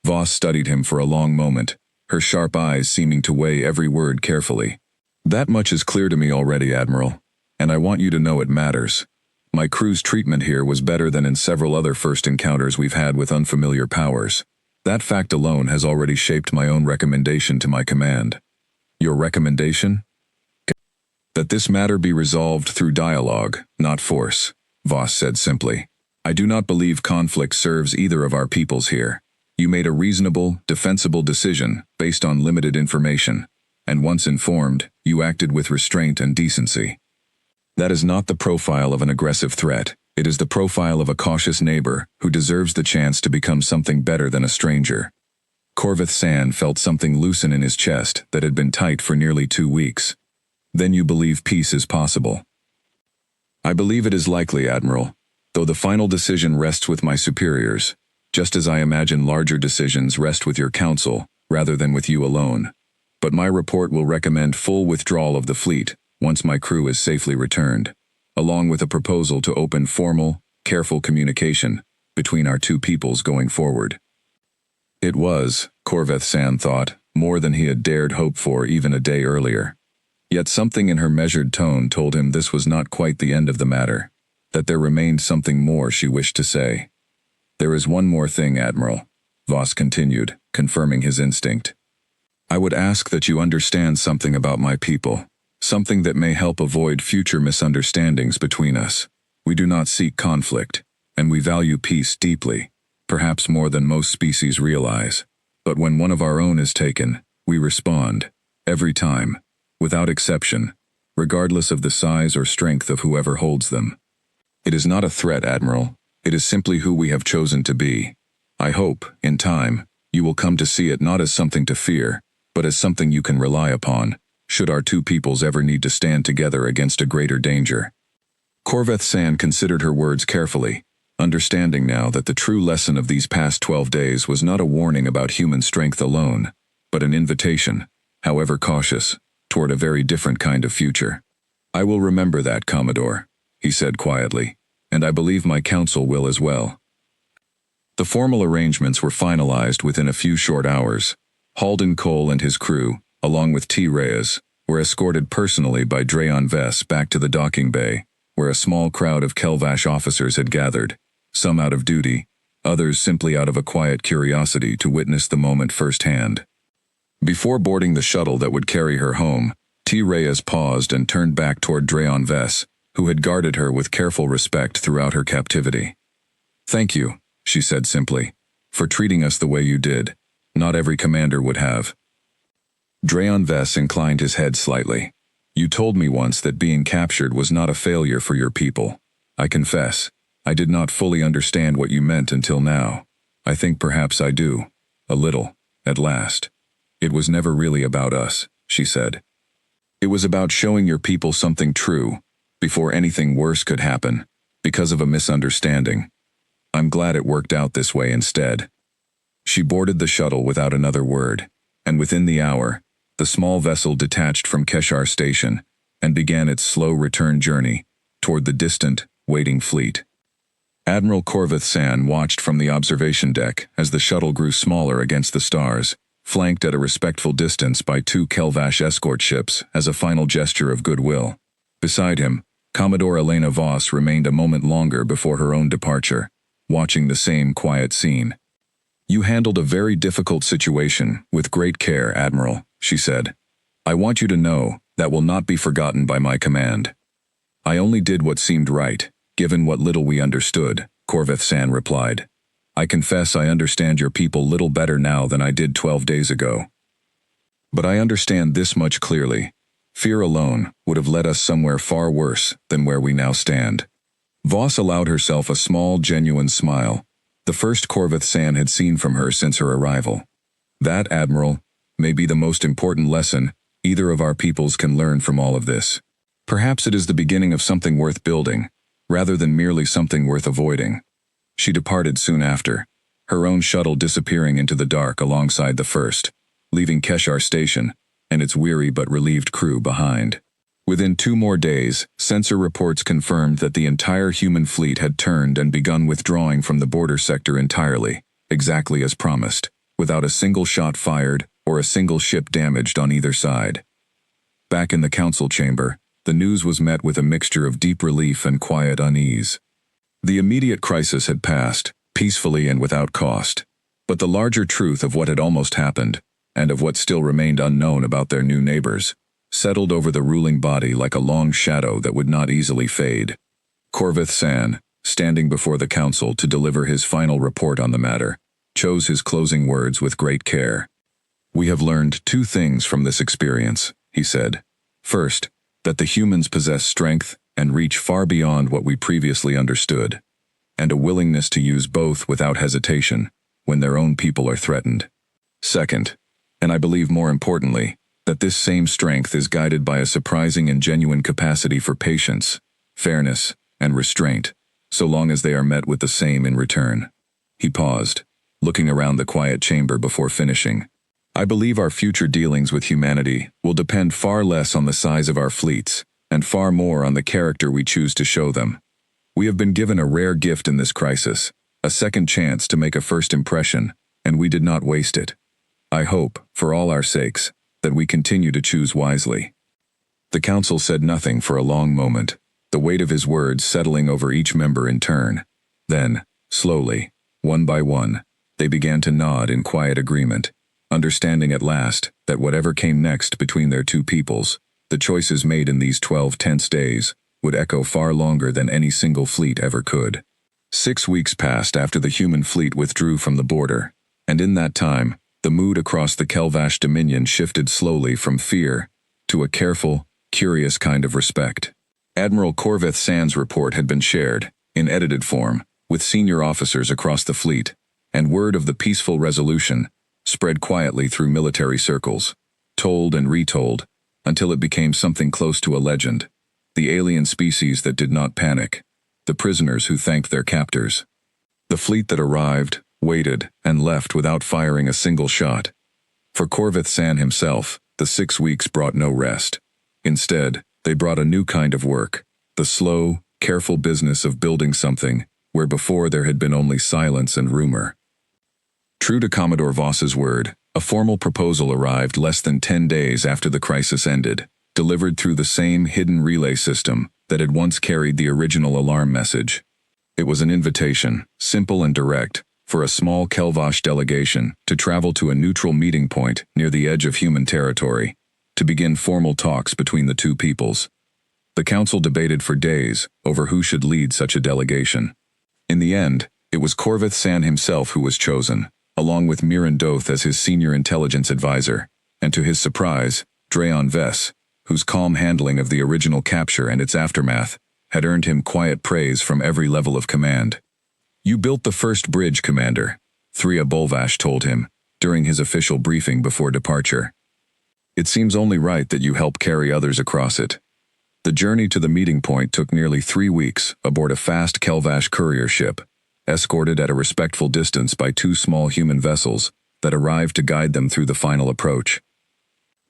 Voss studied him for a long moment, her sharp eyes seeming to weigh every word carefully. "That much is clear to me already, Admiral, and I want you to know it matters. My crew's treatment here was better than in several other first encounters we've had with unfamiliar powers. That fact alone has already shaped my own recommendation to my command." "Your recommendation?" "That this matter be resolved through dialogue, not force," Voss said simply. "I do not believe conflict serves either of our peoples here. You made a reasonable, defensible decision based on limited information, and once informed, you acted with restraint and decency. That is not the profile of an aggressive threat. It is the profile of a cautious neighbor who deserves the chance to become something better than a stranger." Corvith San felt something loosen in his chest that had been tight for nearly 2 weeks. "Then you believe peace is possible?" "I believe it is likely, Admiral, though the final decision rests with my superiors, just as I imagine larger decisions rest with your council rather than with you alone. But my report will recommend full withdrawal of the fleet once my crew is safely returned, along with a proposal to open formal, careful communication between our two peoples going forward." It was, Corvith San thought, more than he had dared hope for even a day earlier. Yet something in her measured tone told him this was not quite the end of the matter, that there remained something more she wished to say. "There is one more thing, Admiral," Voss continued, confirming his instinct. I would ask that you understand something about my people, something that may help avoid future misunderstandings between us. We do not seek conflict, and we value peace deeply, perhaps more than most species realize. But when one of our own is taken, we respond, every time, without exception, regardless of the size or strength of whoever holds them. It is not a threat, Admiral. It is simply who we have chosen to be. I hope, in time, you will come to see it not as something to fear, but as something you can rely upon, should our two peoples ever need to stand together against a greater danger. Corveth San considered her words carefully, understanding now that the true lesson of these past 12 days was not a warning about human strength alone, but an invitation, however cautious, toward a very different kind of future. I will remember that, Commodore, he said quietly, and I believe my council will as well. The formal arrangements were finalized within a few short hours. Halden Cole and his crew, along with T. Reyes, were escorted personally by Dreon Vess back to the docking bay, where a small crowd of Kelvash officers had gathered, some out of duty, others simply out of a quiet curiosity to witness the moment firsthand. Before boarding the shuttle that would carry her home, T. Reyes paused and turned back toward Dreon Vess, who had guarded her with careful respect throughout her captivity. Thank you, she said simply, for treating us the way you did. Not every commander would have. Dreon Vess inclined his head slightly. You told me once that being captured was not a failure for your people. I confess, I did not fully understand what you meant until now. I think perhaps I do. A little, at last. It was never really about us, she said. It was about showing your people something true, before anything worse could happen, because of a misunderstanding. I'm glad it worked out this way instead. She boarded the shuttle without another word, and within the hour, the small vessel detached from Keshar Station and began its slow return journey toward the distant, waiting fleet. Admiral Corveth San watched from the observation deck as the shuttle grew smaller against the stars, flanked at a respectful distance by two Kelvash escort ships as a final gesture of goodwill. Beside him, Commodore Elena Voss remained a moment longer before her own departure, watching the same quiet scene. You handled a very difficult situation with great care, Admiral, she said. I want you to know that will not be forgotten by my command. I only did what seemed right, given what little we understood, Corveth San replied. I confess I understand your people little better now than I did 12 days ago. But I understand this much clearly. Fear alone would have led us somewhere far worse than where we now stand. Voss allowed herself a small, genuine smile, the first Corveth San had seen from her since her arrival. That, Admiral, may be the most important lesson either of our peoples can learn from all of this. Perhaps it is the beginning of something worth building, rather than merely something worth avoiding. She departed soon after, her own shuttle disappearing into the dark alongside the first, leaving Keshar Station and its weary but relieved crew behind. Within 2 more days, sensor reports confirmed that the entire human fleet had turned and begun withdrawing from the border sector entirely, exactly as promised, without a single shot fired or a single ship damaged on either side. Back in the council chamber, the news was met with a mixture of deep relief and quiet unease. The immediate crisis had passed, peacefully and without cost, but the larger truth of what had almost happened, and of what still remained unknown about their new neighbors, settled over the ruling body like a long shadow that would not easily fade. Corveth San, standing before the council to deliver his final report on the matter, chose his closing words with great care. We have learned 2 things from this experience, he said. First, that the humans possess strength and reach far beyond what we previously understood, and a willingness to use both without hesitation when their own people are threatened. Second, and I believe more importantly, that this same strength is guided by a surprising and genuine capacity for patience, fairness, and restraint, so long as they are met with the same in return. He paused, looking around the quiet chamber before finishing. I believe our future dealings with humanity will depend far less on the size of our fleets, and far more on the character we choose to show them. We have been given a rare gift in this crisis, a second chance to make a first impression, and we did not waste it. I hope, for all our sakes, that we continue to choose wisely. The council said nothing for a long moment, the weight of his words settling over each member in turn. Then, slowly, one by one, They began to nod in quiet agreement, understanding at last that whatever came next between their two peoples, the choices made in these 12 tense days, would echo far longer than any single fleet ever could. 6 weeks passed after the human fleet withdrew from the border, and in that time, the mood across the Kelvash Dominion shifted slowly from fear to a careful, curious kind of respect. Admiral Corveth Sand's report had been shared, in edited form, with senior officers across the fleet, and word of the peaceful resolution spread quietly through military circles, told and retold, until it became something close to a legend. The alien species that did not panic, the prisoners who thanked their captors. The fleet that arrived, waited, and left without firing a single shot. For Corveth Sand himself, the 6 weeks brought no rest. Instead, they brought a new kind of work, the slow, careful business of building something where before there had been only silence and rumor. True to Commodore Voss's word, a formal proposal arrived less than 10 days after the crisis ended, delivered through the same hidden relay system that had once carried the original alarm message. It was an invitation, simple and direct, for a small Kelvash delegation to travel to a neutral meeting point near the edge of human territory, to begin formal talks between the two peoples. The council debated for days over who should lead such a delegation. In the end, it was Corveth Sand himself who was chosen, along with Miran Doth as his senior intelligence advisor, and to his surprise, Dreon Vess, whose calm handling of the original capture and its aftermath had earned him quiet praise from every level of command. "You built the first bridge, Commander," Thria Bolvash told him during his official briefing before departure. "It seems only right that you help carry others across it." The journey to the meeting point took nearly 3 weeks aboard a fast Kelvash courier ship, escorted at a respectful distance by 2 small human vessels that arrived to guide them through the final approach.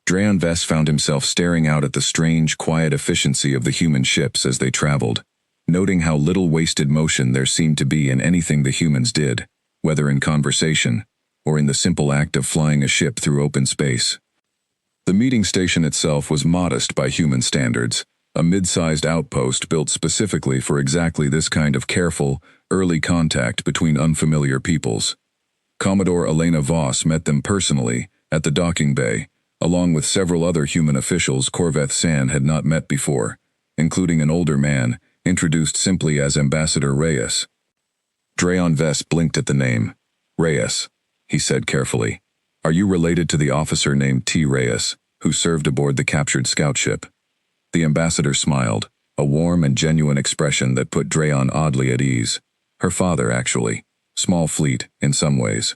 Dreon Vess found himself staring out at the strange, quiet efficiency of the human ships as they traveled, noting how little wasted motion there seemed to be in anything the humans did, whether in conversation or in the simple act of flying a ship through open space. The meeting station itself was modest by human standards, a mid-sized outpost built specifically for exactly this kind of careful, early contact between unfamiliar peoples. Commodore Elena Voss met them personally at the docking bay, along with several other human officials Corveth Sand had not met before, including an older man, introduced simply as Ambassador Reyes. Dreon Vess blinked at the name. "Reyes," he said carefully. "Are you related to the officer named T. Reyes, who served aboard the captured scout ship?" The ambassador smiled, a warm and genuine expression that put Dreon oddly at ease. Her father, actually. Small fleet, in some ways.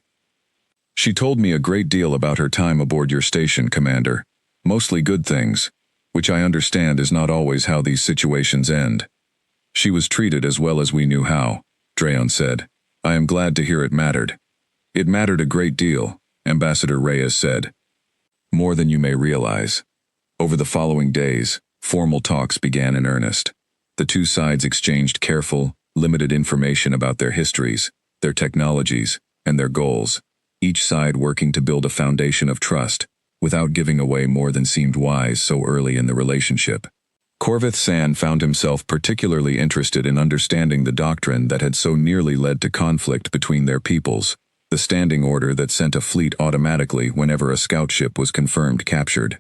"She told me a great deal about her time aboard your station, Commander. Mostly good things, which I understand is not always how these situations end. She was treated as well as we knew how," Dreon said. "I am glad to hear it mattered." "It mattered a great deal," Ambassador Reyes said. "More than you may realize." Over the following days, formal talks began in earnest. The two sides exchanged careful, limited information about their histories, their technologies, and their goals, each side working to build a foundation of trust, without giving away more than seemed wise so early in the relationship. Corveth Sand found himself particularly interested in understanding the doctrine that had so nearly led to conflict between their peoples, the standing order that sent a fleet automatically whenever a scout ship was confirmed captured.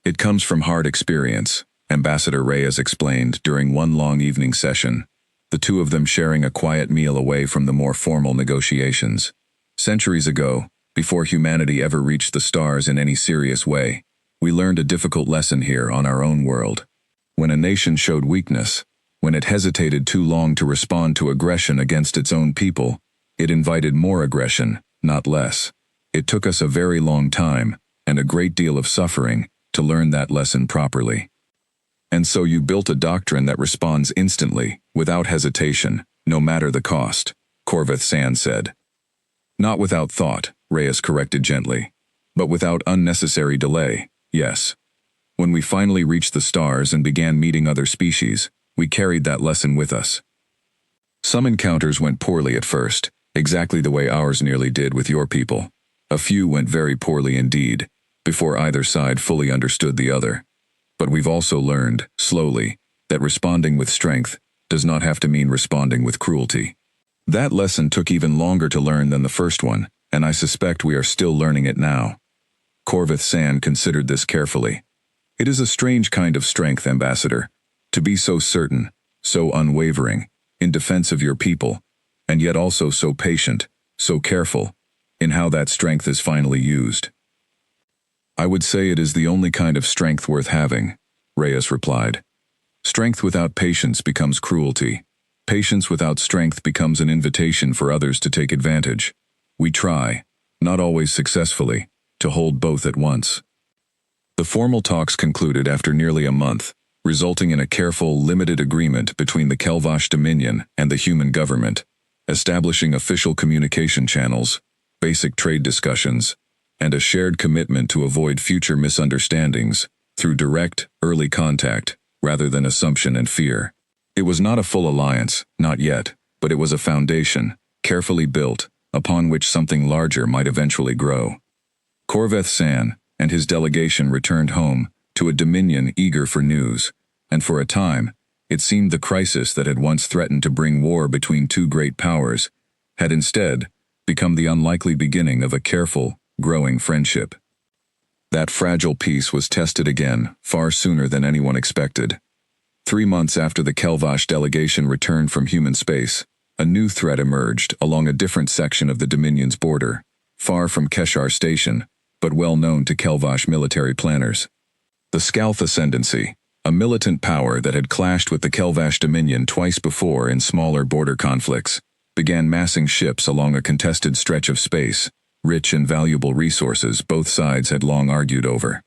"It comes from hard experience," Ambassador Reyes explained during one long evening session, the two of them sharing a quiet meal away from the more formal negotiations. "Centuries ago, before humanity ever reached the stars in any serious way, we learned a difficult lesson here on our own world. When a nation showed weakness, when it hesitated too long to respond to aggression against its own people, it invited more aggression, not less. It took us a very long time, and a great deal of suffering, to learn that lesson properly. And so you built a doctrine that responds instantly, without hesitation, no matter the cost," Corveth Sand said. "Not without thought," Reyes corrected gently. "But without unnecessary delay, yes. When we finally reached the stars and began meeting other species, we carried that lesson with us. Some encounters went poorly at first, exactly the way ours nearly did with your people. A few went very poorly indeed, before either side fully understood the other. But we've also learned, slowly, that responding with strength does not have to mean responding with cruelty." That lesson took even longer to learn than the first one, and I suspect we are still learning it now. Corvith San considered this carefully. It is a strange kind of strength, Ambassador, to be so certain, so unwavering, in defense of your people, and yet also so patient, so careful, in how that strength is finally used. I would say it is the only kind of strength worth having, Reyes replied. Strength without patience becomes cruelty. Patience without strength becomes an invitation for others to take advantage. We try, not always successfully, to hold both at once. The formal talks concluded after nearly a month, resulting in a careful, limited agreement between the Kelvash Dominion and the human government, establishing official communication channels, basic trade discussions, and a shared commitment to avoid future misunderstandings through direct, early contact, rather than assumption and fear. It was not a full alliance, not yet, but it was a foundation, carefully built, upon which something larger might eventually grow. Corvith San and his delegation returned home to a dominion eager for news, and for a time, it seemed the crisis that had once threatened to bring war between two great powers had instead become the unlikely beginning of a careful, growing friendship. That fragile peace was tested again far sooner than anyone expected. 3 months after the Kelvash delegation returned from human space, a new threat emerged along a different section of the Dominion's border, far from Keshar Station, but well known to Kelvash military planners. The Skalth Ascendancy, a militant power that had clashed with the Kelvash Dominion twice before in smaller border conflicts, began massing ships along a contested stretch of space, rich in valuable resources both sides had long argued over.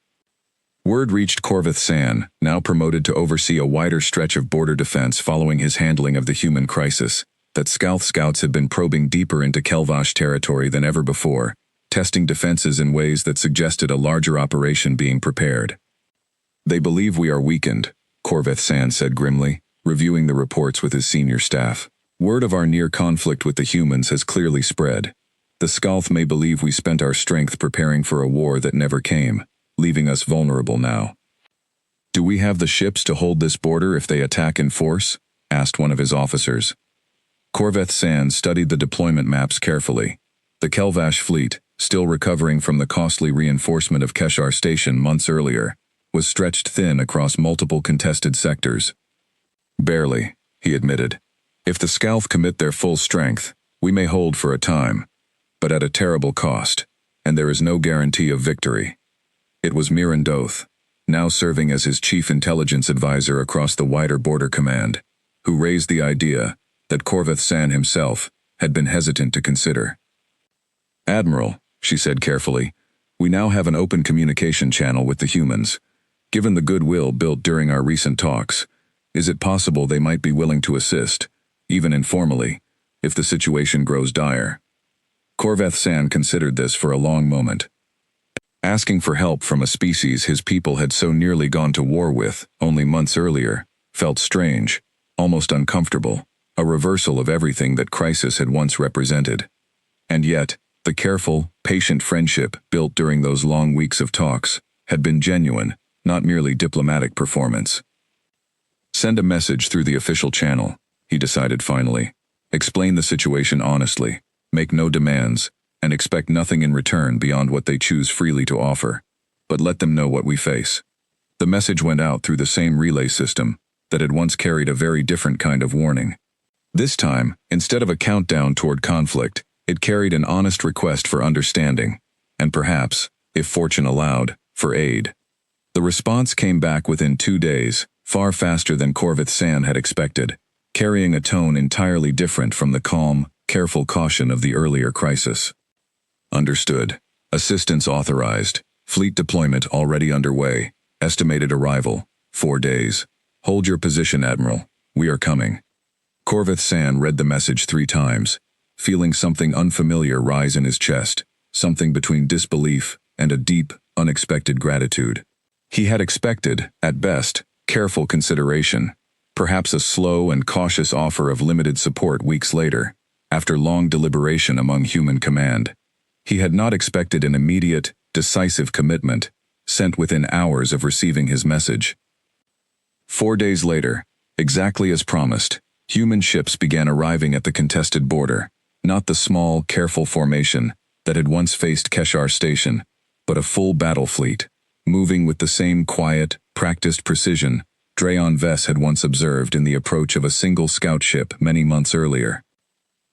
Word reached Corvith San, now promoted to oversee a wider stretch of border defense following his handling of the human crisis, that Skalth scouts had been probing deeper into Kelvash territory than ever before, testing defenses in ways that suggested a larger operation being prepared. They believe we are weakened, Corvith San said grimly, reviewing the reports with his senior staff. Word of our near conflict with the humans has clearly spread. The Skalth may believe we spent our strength preparing for a war that never came, leaving us vulnerable now. Do we have the ships to hold this border if they attack in force? Asked one of his officers. Corvith San studied the deployment maps carefully. The Kelvash fleet, still recovering from the costly reinforcement of Keshar Station months earlier, was stretched thin across multiple contested sectors. Barely, he admitted. If the Skalth commit their full strength, we may hold for a time, but at a terrible cost, and there is no guarantee of victory. It was Mirandoth, now serving as his chief intelligence advisor across the wider border command, who raised the idea that Corvith San himself had been hesitant to consider. Admiral, she said carefully, we now have an open communication channel with the humans. Given the goodwill built during our recent talks, is it possible they might be willing to assist, even informally, if the situation grows dire? Corvith San considered this for a long moment. Asking for help from a species his people had so nearly gone to war with only months earlier felt strange, almost uncomfortable, a reversal of everything that crisis had once represented. And yet, the careful, patient friendship built during those long weeks of talks had been genuine, not merely diplomatic performance. Send a message through the official channel, he decided finally. Explain the situation honestly, make no demands, and expect nothing in return beyond what they choose freely to offer. But let them know what we face. The message went out through the same relay system that had once carried a very different kind of warning. This time, instead of a countdown toward conflict, it carried an honest request for understanding, and perhaps, if fortune allowed, for aid. The response came back within 2 days, far faster than Corvith San had expected, carrying a tone entirely different from the calm, careful caution of the earlier crisis. Understood. Assistance authorized. Fleet deployment already underway. Estimated arrival, 4 days. Hold your position, Admiral. We are coming. Corvith San read the message 3 times, feeling something unfamiliar rise in his chest, something between disbelief and a deep, unexpected gratitude. He had expected, at best, careful consideration, perhaps a slow and cautious offer of limited support weeks later, after long deliberation among human command. He had not expected an immediate, decisive commitment, sent within hours of receiving his message. 4 days later, exactly as promised, Human ships began arriving at the contested border, not the small, careful formation that had once faced Keshar Station, but a full battle fleet, moving with the same quiet, practiced precision Drayon Vess had once observed in the approach of a single scout ship many months earlier.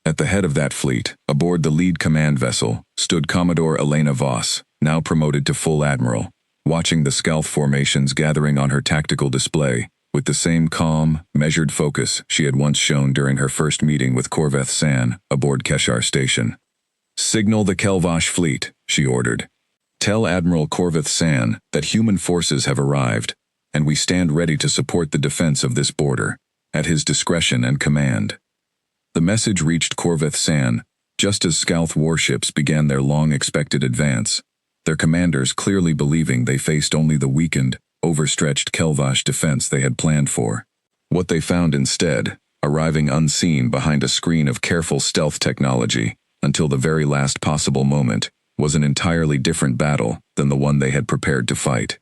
At the head of that fleet, aboard the lead command vessel, stood Commodore Elena Voss, now promoted to full admiral, watching the Skalth formations gathering on her tactical display, with the same calm, measured focus she had once shown during her first meeting with Corveth San aboard Keshar Station. "Signal the Kelvash fleet," she ordered. "Tell Admiral Corveth San that human forces have arrived, and we stand ready to support the defense of this border, at his discretion and command." The message reached Corveth San just as Skalth warships began their long-expected advance, their commanders clearly believing they faced only the weakened, overstretched Kelvash defense they had planned for. What they found instead, arriving unseen behind a screen of careful stealth technology until the very last possible moment, was an entirely different battle than the one they had prepared to fight.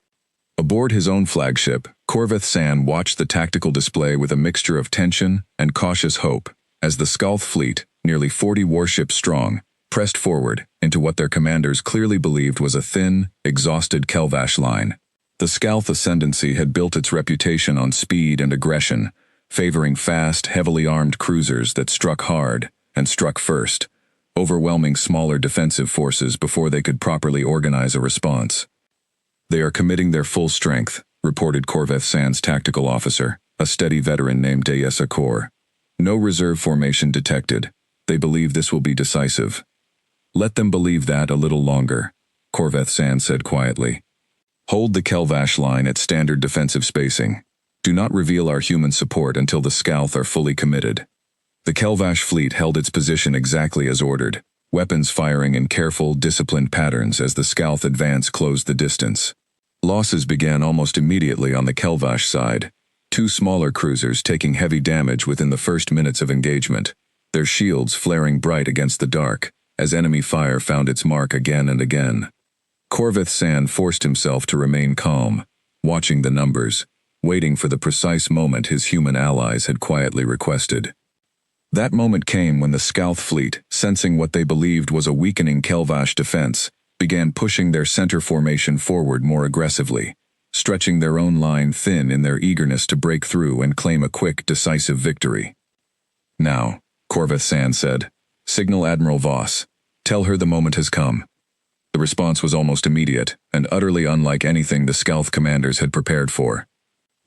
Aboard his own flagship, Corveth San watched the tactical display with a mixture of tension and cautious hope as the Skalth fleet, nearly 40 warships strong, pressed forward into what their commanders clearly believed was a thin, exhausted Kelvash line. The Skalth ascendancy had built its reputation on speed and aggression, favoring fast, heavily armed cruisers that struck hard and struck first, overwhelming smaller defensive forces before they could properly organize a response. "They are committing their full strength," reported Corveth San's tactical officer, a steady veteran named Deyesa Kor. "No reserve formation detected. They believe this will be decisive." "Let them believe that a little longer," Corveth San said quietly. "Hold the Kelvash line at standard defensive spacing. Do not reveal our human support until the Skalth are fully committed." The Kelvash fleet held its position exactly as ordered, weapons firing in careful, disciplined patterns as the Skalth advance closed the distance. Losses began almost immediately on the Kelvash side, 2 smaller cruisers taking heavy damage within the first minutes of engagement, their shields flaring bright against the dark, as enemy fire found its mark again and again. Corveth San forced himself to remain calm, watching the numbers, waiting for the precise moment his human allies had quietly requested. That moment came when the Skalth fleet, sensing what they believed was a weakening Kelvash defense, began pushing their center formation forward more aggressively, stretching their own line thin in their eagerness to break through and claim a quick, decisive victory. "Now," Corveth San said, "signal Admiral Voss. Tell her the moment has come." The response was almost immediate, and utterly unlike anything the Skalth commanders had prepared for.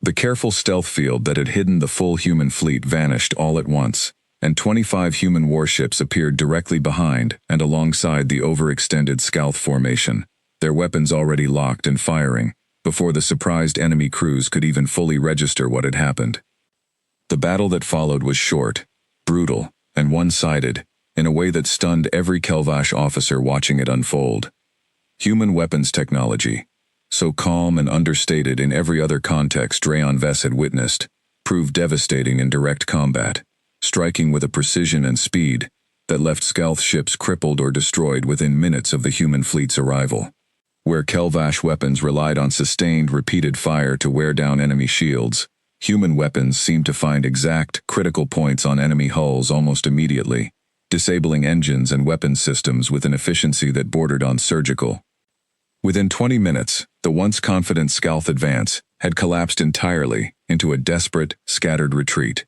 The careful stealth field that had hidden the full human fleet vanished all at once, and 25 human warships appeared directly behind and alongside the overextended Skalth formation, their weapons already locked and firing, before the surprised enemy crews could even fully register what had happened. The battle that followed was short, brutal, and one-sided, in a way that stunned every Kelvash officer watching it unfold. Human weapons technology, so calm and understated in every other context Drayon Vess had witnessed, proved devastating in direct combat, striking with a precision and speed that left Skalth ships crippled or destroyed within minutes of the human fleet's arrival. Where Kelvash weapons relied on sustained, repeated fire to wear down enemy shields, human weapons seemed to find exact, critical points on enemy hulls almost immediately, disabling engines and weapons systems with an efficiency that bordered on surgical. Within 20 minutes, the once confident Skalth advance had collapsed entirely into a desperate, scattered retreat.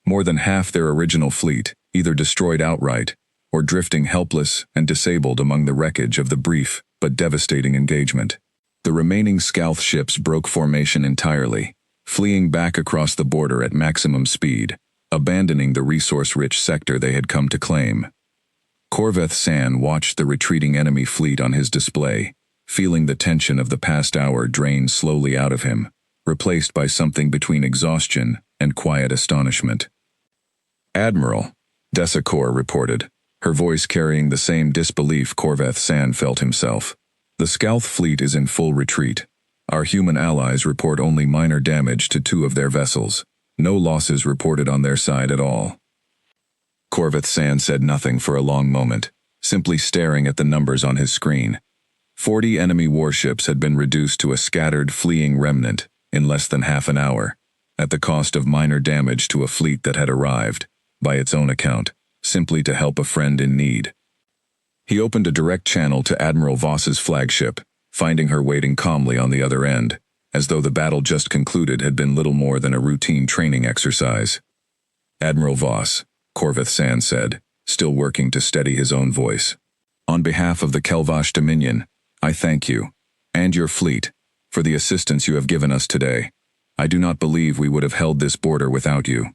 More than half their original fleet either destroyed outright or drifting helpless and disabled among the wreckage of the brief but devastating engagement. The remaining Skalth ships broke formation entirely, fleeing back across the border at maximum speed, abandoning the resource-rich sector they had come to claim. Corveth San watched the retreating enemy fleet on his display, feeling the tension of the past hour drain slowly out of him, replaced by something between exhaustion and quiet astonishment. "Admiral," Deyesa Kor reported, her voice carrying the same disbelief Corveth San felt himself. "The Skalth fleet is in full retreat. Our human allies report only minor damage to 2 of their vessels. No losses reported on their side at all." Corveth San said nothing for a long moment, simply staring at the numbers on his screen. 40 enemy warships had been reduced to a scattered, fleeing remnant in less than half an hour, at the cost of minor damage to a fleet that had arrived, by its own account, simply to help a friend in need. He opened a direct channel to Admiral Voss's flagship, finding her waiting calmly on the other end, as though the battle just concluded had been little more than a routine training exercise. "Admiral Voss," Corvith San said, still working to steady his own voice. "On behalf of the Kelvash Dominion, I thank you, and your fleet, for the assistance you have given us today. I do not believe we would have held this border without you."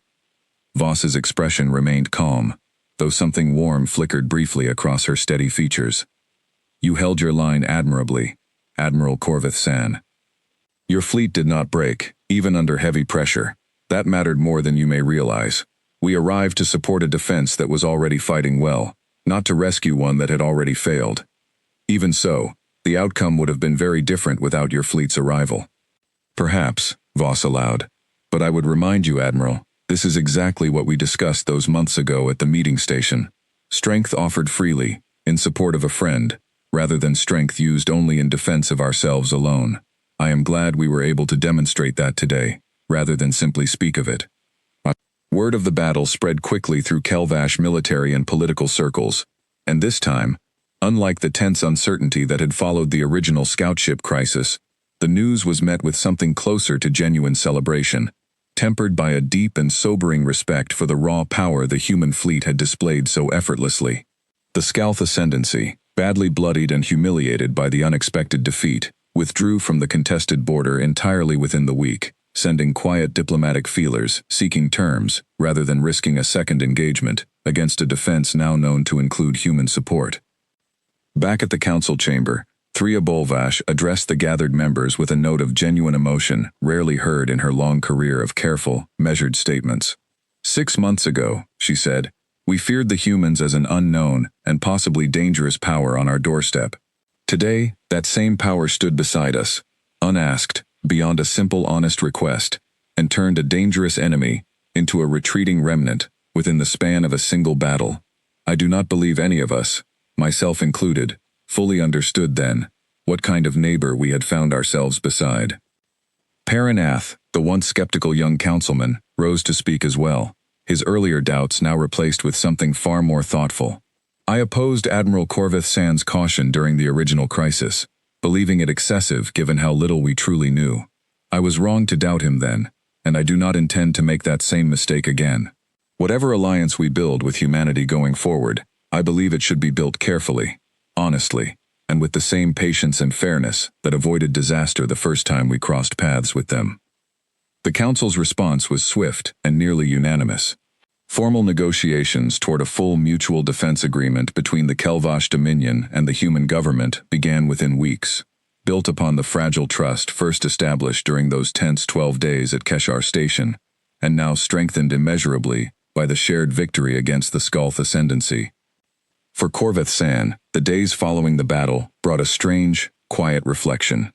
Voss's expression remained calm, though something warm flickered briefly across her steady features. "You held your line admirably, Admiral Corvith San. Your fleet did not break, even under heavy pressure. That mattered more than you may realize. We arrived to support a defense that was already fighting well, not to rescue one that had already failed. Even so, the outcome would have been very different without your fleet's arrival." "Perhaps," Voss allowed, "but I would remind you, Admiral, this is exactly what we discussed those months ago at the meeting station. Strength offered freely, in support of a friend, rather than strength used only in defense of ourselves alone. I am glad we were able to demonstrate that today, rather than simply speak of it." Word of the battle spread quickly through Kelvash military and political circles, and this time, unlike the tense uncertainty that had followed the original scoutship crisis, the news was met with something closer to genuine celebration, tempered by a deep and sobering respect for the raw power the human fleet had displayed so effortlessly. The Scalth Ascendancy, badly bloodied and humiliated by the unexpected defeat, withdrew from the contested border entirely within the week, sending quiet diplomatic feelers, seeking terms, rather than risking a second engagement, against a defense now known to include human support. Back at the council chamber, Thria Bolvash addressed the gathered members with a note of genuine emotion rarely heard in her long career of careful, measured statements. "6 months ago," she said, "we feared the humans as an unknown and possibly dangerous power on our doorstep. Today, that same power stood beside us, unasked, beyond a simple honest request, and turned a dangerous enemy into a retreating remnant within the span of a single battle. I do not believe any of us, myself included, fully understood then what kind of neighbor we had found ourselves beside." Perinath, the once skeptical young councilman, rose to speak as well, his earlier doubts now replaced with something far more thoughtful. "I opposed Admiral Corvith San's caution during the original crisis, believing it excessive given how little we truly knew. I was wrong to doubt him then, and I do not intend to make that same mistake again. Whatever alliance we build with humanity going forward, I believe it should be built carefully, honestly, and with the same patience and fairness that avoided disaster the first time we crossed paths with them." The Council's response was swift and nearly unanimous. Formal negotiations toward a full mutual defense agreement between the Kelvash Dominion and the human government began within weeks, built upon the fragile trust first established during those tense 12 days at Keshar Station, and now strengthened immeasurably by the shared victory against the Scalth Ascendancy. For Corvith San, the days following the battle brought a strange, quiet reflection.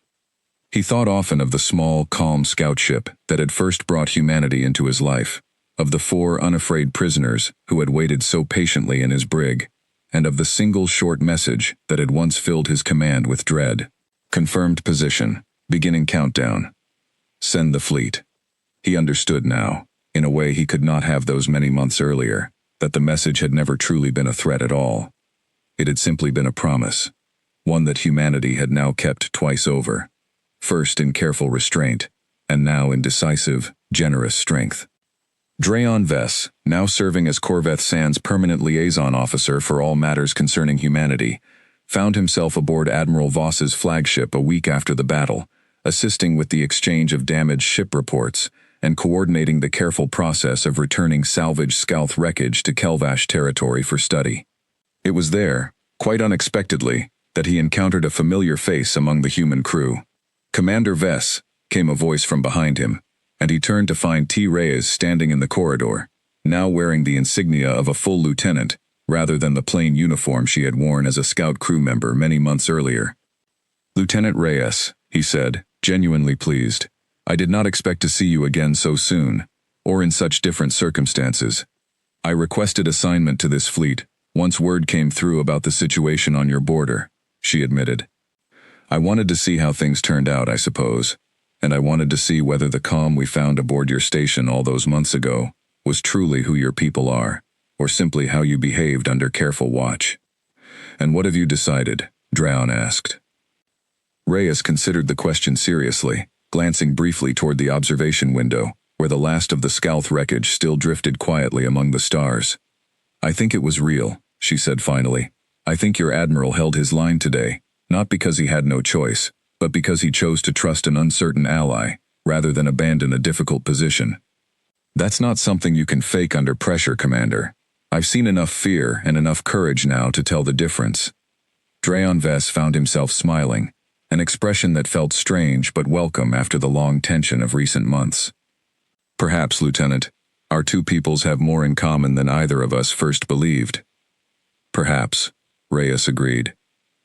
He thought often of the small, calm scout ship that had first brought humanity into his life, of the 4 unafraid prisoners who had waited so patiently in his brig, and of the single short message that had once filled his command with dread. Confirmed position, beginning countdown. Send the fleet. He understood now, in a way he could not have those many months earlier, that the message had never truly been a threat at all. It had simply been a promise, one that humanity had now kept twice over, first in careful restraint, and now in decisive, generous strength. Drayon Vess, now serving as Corvith San's permanent liaison officer for all matters concerning humanity, found himself aboard Admiral Voss's flagship a week after the battle, assisting with the exchange of damaged ship reports and coordinating the careful process of returning salvaged Scalth wreckage to Kelvash territory for study. It was there, quite unexpectedly, that he encountered a familiar face among the human crew. "Commander Vess," came a voice from behind him, and he turned to find T. Reyes standing in the corridor, now wearing the insignia of a full lieutenant, rather than the plain uniform she had worn as a scout crew member many months earlier. "Lieutenant Reyes," he said, genuinely pleased, "I did not expect to see you again so soon, or in such different circumstances. I requested assignment to this fleet once word came through about the situation on your border," she admitted. "I wanted to see how things turned out, I suppose, and I wanted to see whether the calm we found aboard your station all those months ago was truly who your people are, or simply how you behaved under careful watch. And what have you decided? Draon asked. Reyes considered the question seriously, glancing briefly toward the observation window, where the last of the Scalth wreckage still drifted quietly among the stars. I think it was real, she said finally. I think your admiral held his line today, not because he had no choice, but because he chose to trust an uncertain ally, rather than abandon a difficult position. That's not something you can fake under pressure, Commander. I've seen enough fear and enough courage now to tell the difference. Draon Vess found himself smiling, an expression that felt strange but welcome after the long tension of recent months. Perhaps, Lieutenant, our two peoples have more in common than either of us first believed. Perhaps, Reyes agreed,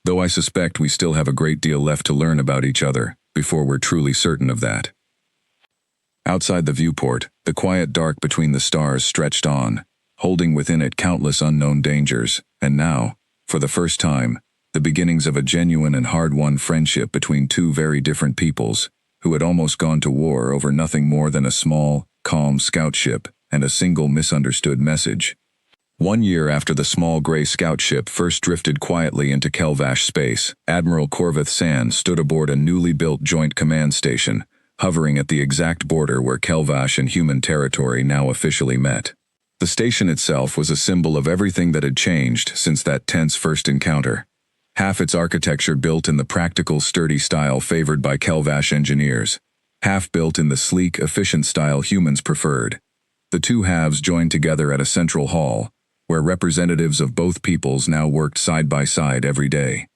though I suspect we still have a great deal left to learn about each other before we're truly certain of that. Outside the viewport, the quiet dark between the stars stretched on, holding within it countless unknown dangers, and now, for the first time, the beginnings of a genuine and hard-won friendship between two very different peoples, who had almost gone to war over nothing more than a small, calm scout ship and a single misunderstood message. 1 year after the small gray scout ship first drifted quietly into Kelvash space, Admiral Corvith San stood aboard a newly built joint command station, hovering at the exact border where Kelvash and human territory now officially met. The station itself was a symbol of everything that had changed since that tense first encounter. Half its architecture built in the practical, sturdy style favored by Kelvash engineers, half built in the sleek, efficient style humans preferred. The two halves joined together at a central hall, where representatives of both peoples now worked side by side every day.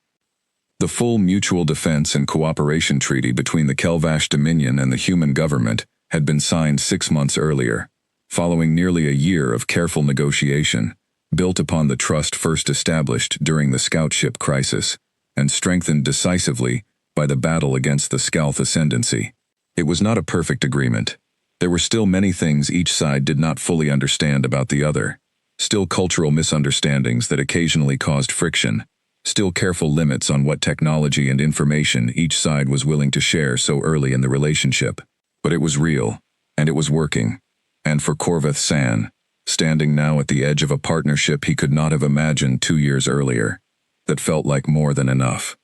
The full mutual defense and cooperation treaty between the Kelvash Dominion and the human government had been signed 6 months earlier, following nearly a year of careful negotiation, built upon the trust first established during the scout ship crisis, and strengthened decisively by the battle against the Scalth ascendancy. It was not a perfect agreement. There were still many things each side did not fully understand about the other, still cultural misunderstandings that occasionally caused friction, still careful limits on what technology and information each side was willing to share so early in the relationship. But it was real, and it was working. And for Corvith San, standing now at the edge of a partnership he could not have imagined 2 years earlier, that felt like more than enough.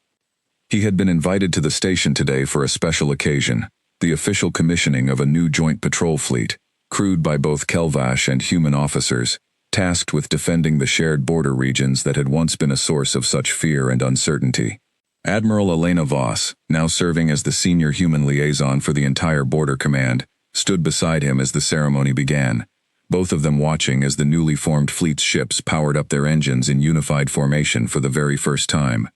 He had been invited to the station today for a special occasion, the official commissioning of a new joint patrol fleet, crewed by both Kelvash and human officers, tasked with defending the shared border regions that had once been a source of such fear and uncertainty. Admiral Elena Voss, now serving as the senior human liaison for the entire border command, stood beside him as the ceremony began, both of them watching as the newly formed fleet's ships powered up their engines in unified formation for the very first time.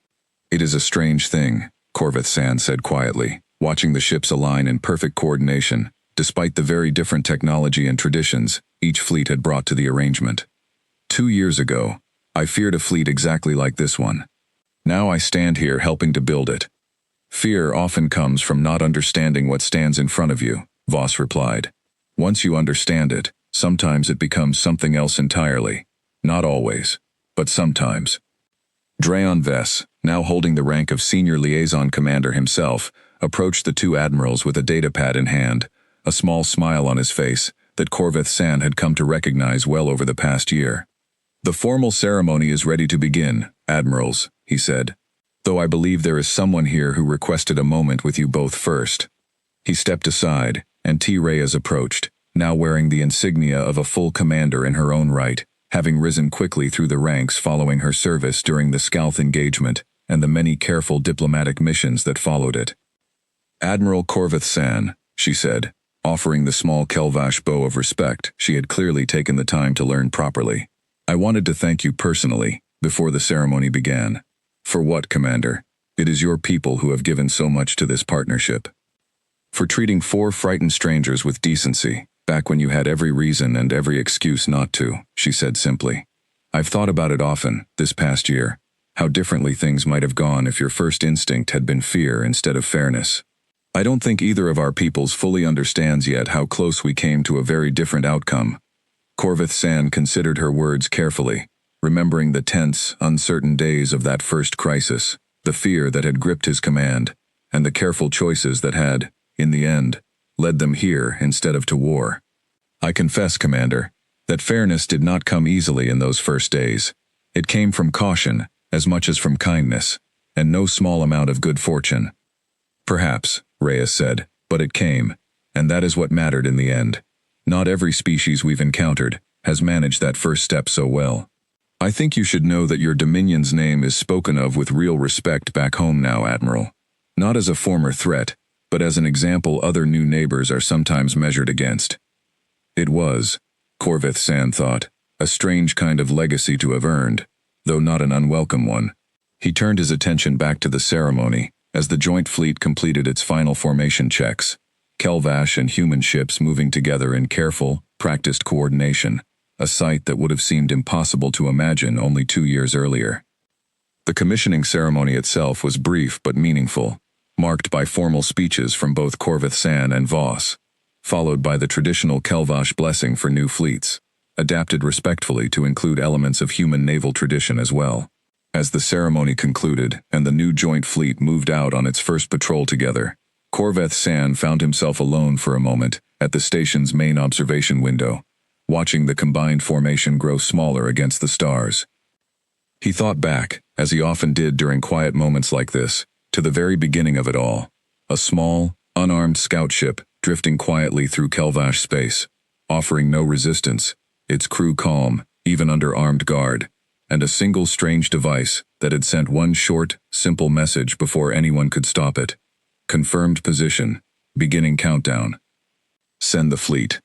It is a strange thing, Corvith San said quietly, watching the ships align in perfect coordination, despite the very different technology and traditions each fleet had brought to the arrangement. 2 years ago, I feared a fleet exactly like this one. Now I stand here helping to build it. Fear often comes from not understanding what stands in front of you, Voss replied. Once you understand it, sometimes it becomes something else entirely. Not always, but sometimes. Draon Vess, now holding the rank of senior liaison commander himself, approached the two admirals with a datapad in hand, a small smile on his face that Corvith San had come to recognize well over the past year. The formal ceremony is ready to begin, admirals, he said, though I believe there is someone here who requested a moment with you both first. He stepped aside, and T. Reyes approached, now wearing the insignia of a full commander in her own right, having risen quickly through the ranks following her service during the Scalth engagement and the many careful diplomatic missions that followed it. Admiral Corvith San, she said, offering the small Kelvash bow of respect she had clearly taken the time to learn properly. I wanted to thank you personally, before the ceremony began. For what, Commander? It is your people who have given so much to this partnership. For treating 4 frightened strangers with decency, back when you had every reason and every excuse not to, she said simply. I've thought about it often, this past year, how differently things might have gone if your first instinct had been fear instead of fairness. I don't think either of our peoples fully understands yet how close we came to a very different outcome. Corvith San considered her words carefully, remembering the tense, uncertain days of that first crisis, the fear that had gripped his command, and the careful choices that had, in the end, led them here instead of to war. I confess, Commander, that fairness did not come easily in those first days. It came from caution, as much as from kindness, and no small amount of good fortune. Perhaps, Reyes said, but it came, and that is what mattered in the end. Not every species we've encountered has managed that first step so well. I think you should know that your Dominion's name is spoken of with real respect back home now, Admiral. Not as a former threat, but as an example other new neighbors are sometimes measured against. It was, Corvith Sand thought, a strange kind of legacy to have earned, though not an unwelcome one. He turned his attention back to the ceremony, as the joint fleet completed its final formation checks, Kelvash and human ships moving together in careful, practiced coordination, a sight that would have seemed impossible to imagine only 2 years earlier. The commissioning ceremony itself was brief but meaningful, marked by formal speeches from both Corvith San and Voss, followed by the traditional Kelvash blessing for new fleets, adapted respectfully to include elements of human naval tradition as well. As the ceremony concluded and the new joint fleet moved out on its first patrol together, Corvith San found himself alone for a moment at the station's main observation window, watching the combined formation grow smaller against the stars. He thought back, as he often did during quiet moments like this, to the very beginning of it all, a small, unarmed scout ship drifting quietly through Kelvash space, offering no resistance, its crew calm, even under armed guard, and a single strange device that had sent one short, simple message before anyone could stop it. Confirmed position, beginning countdown. Send the fleet.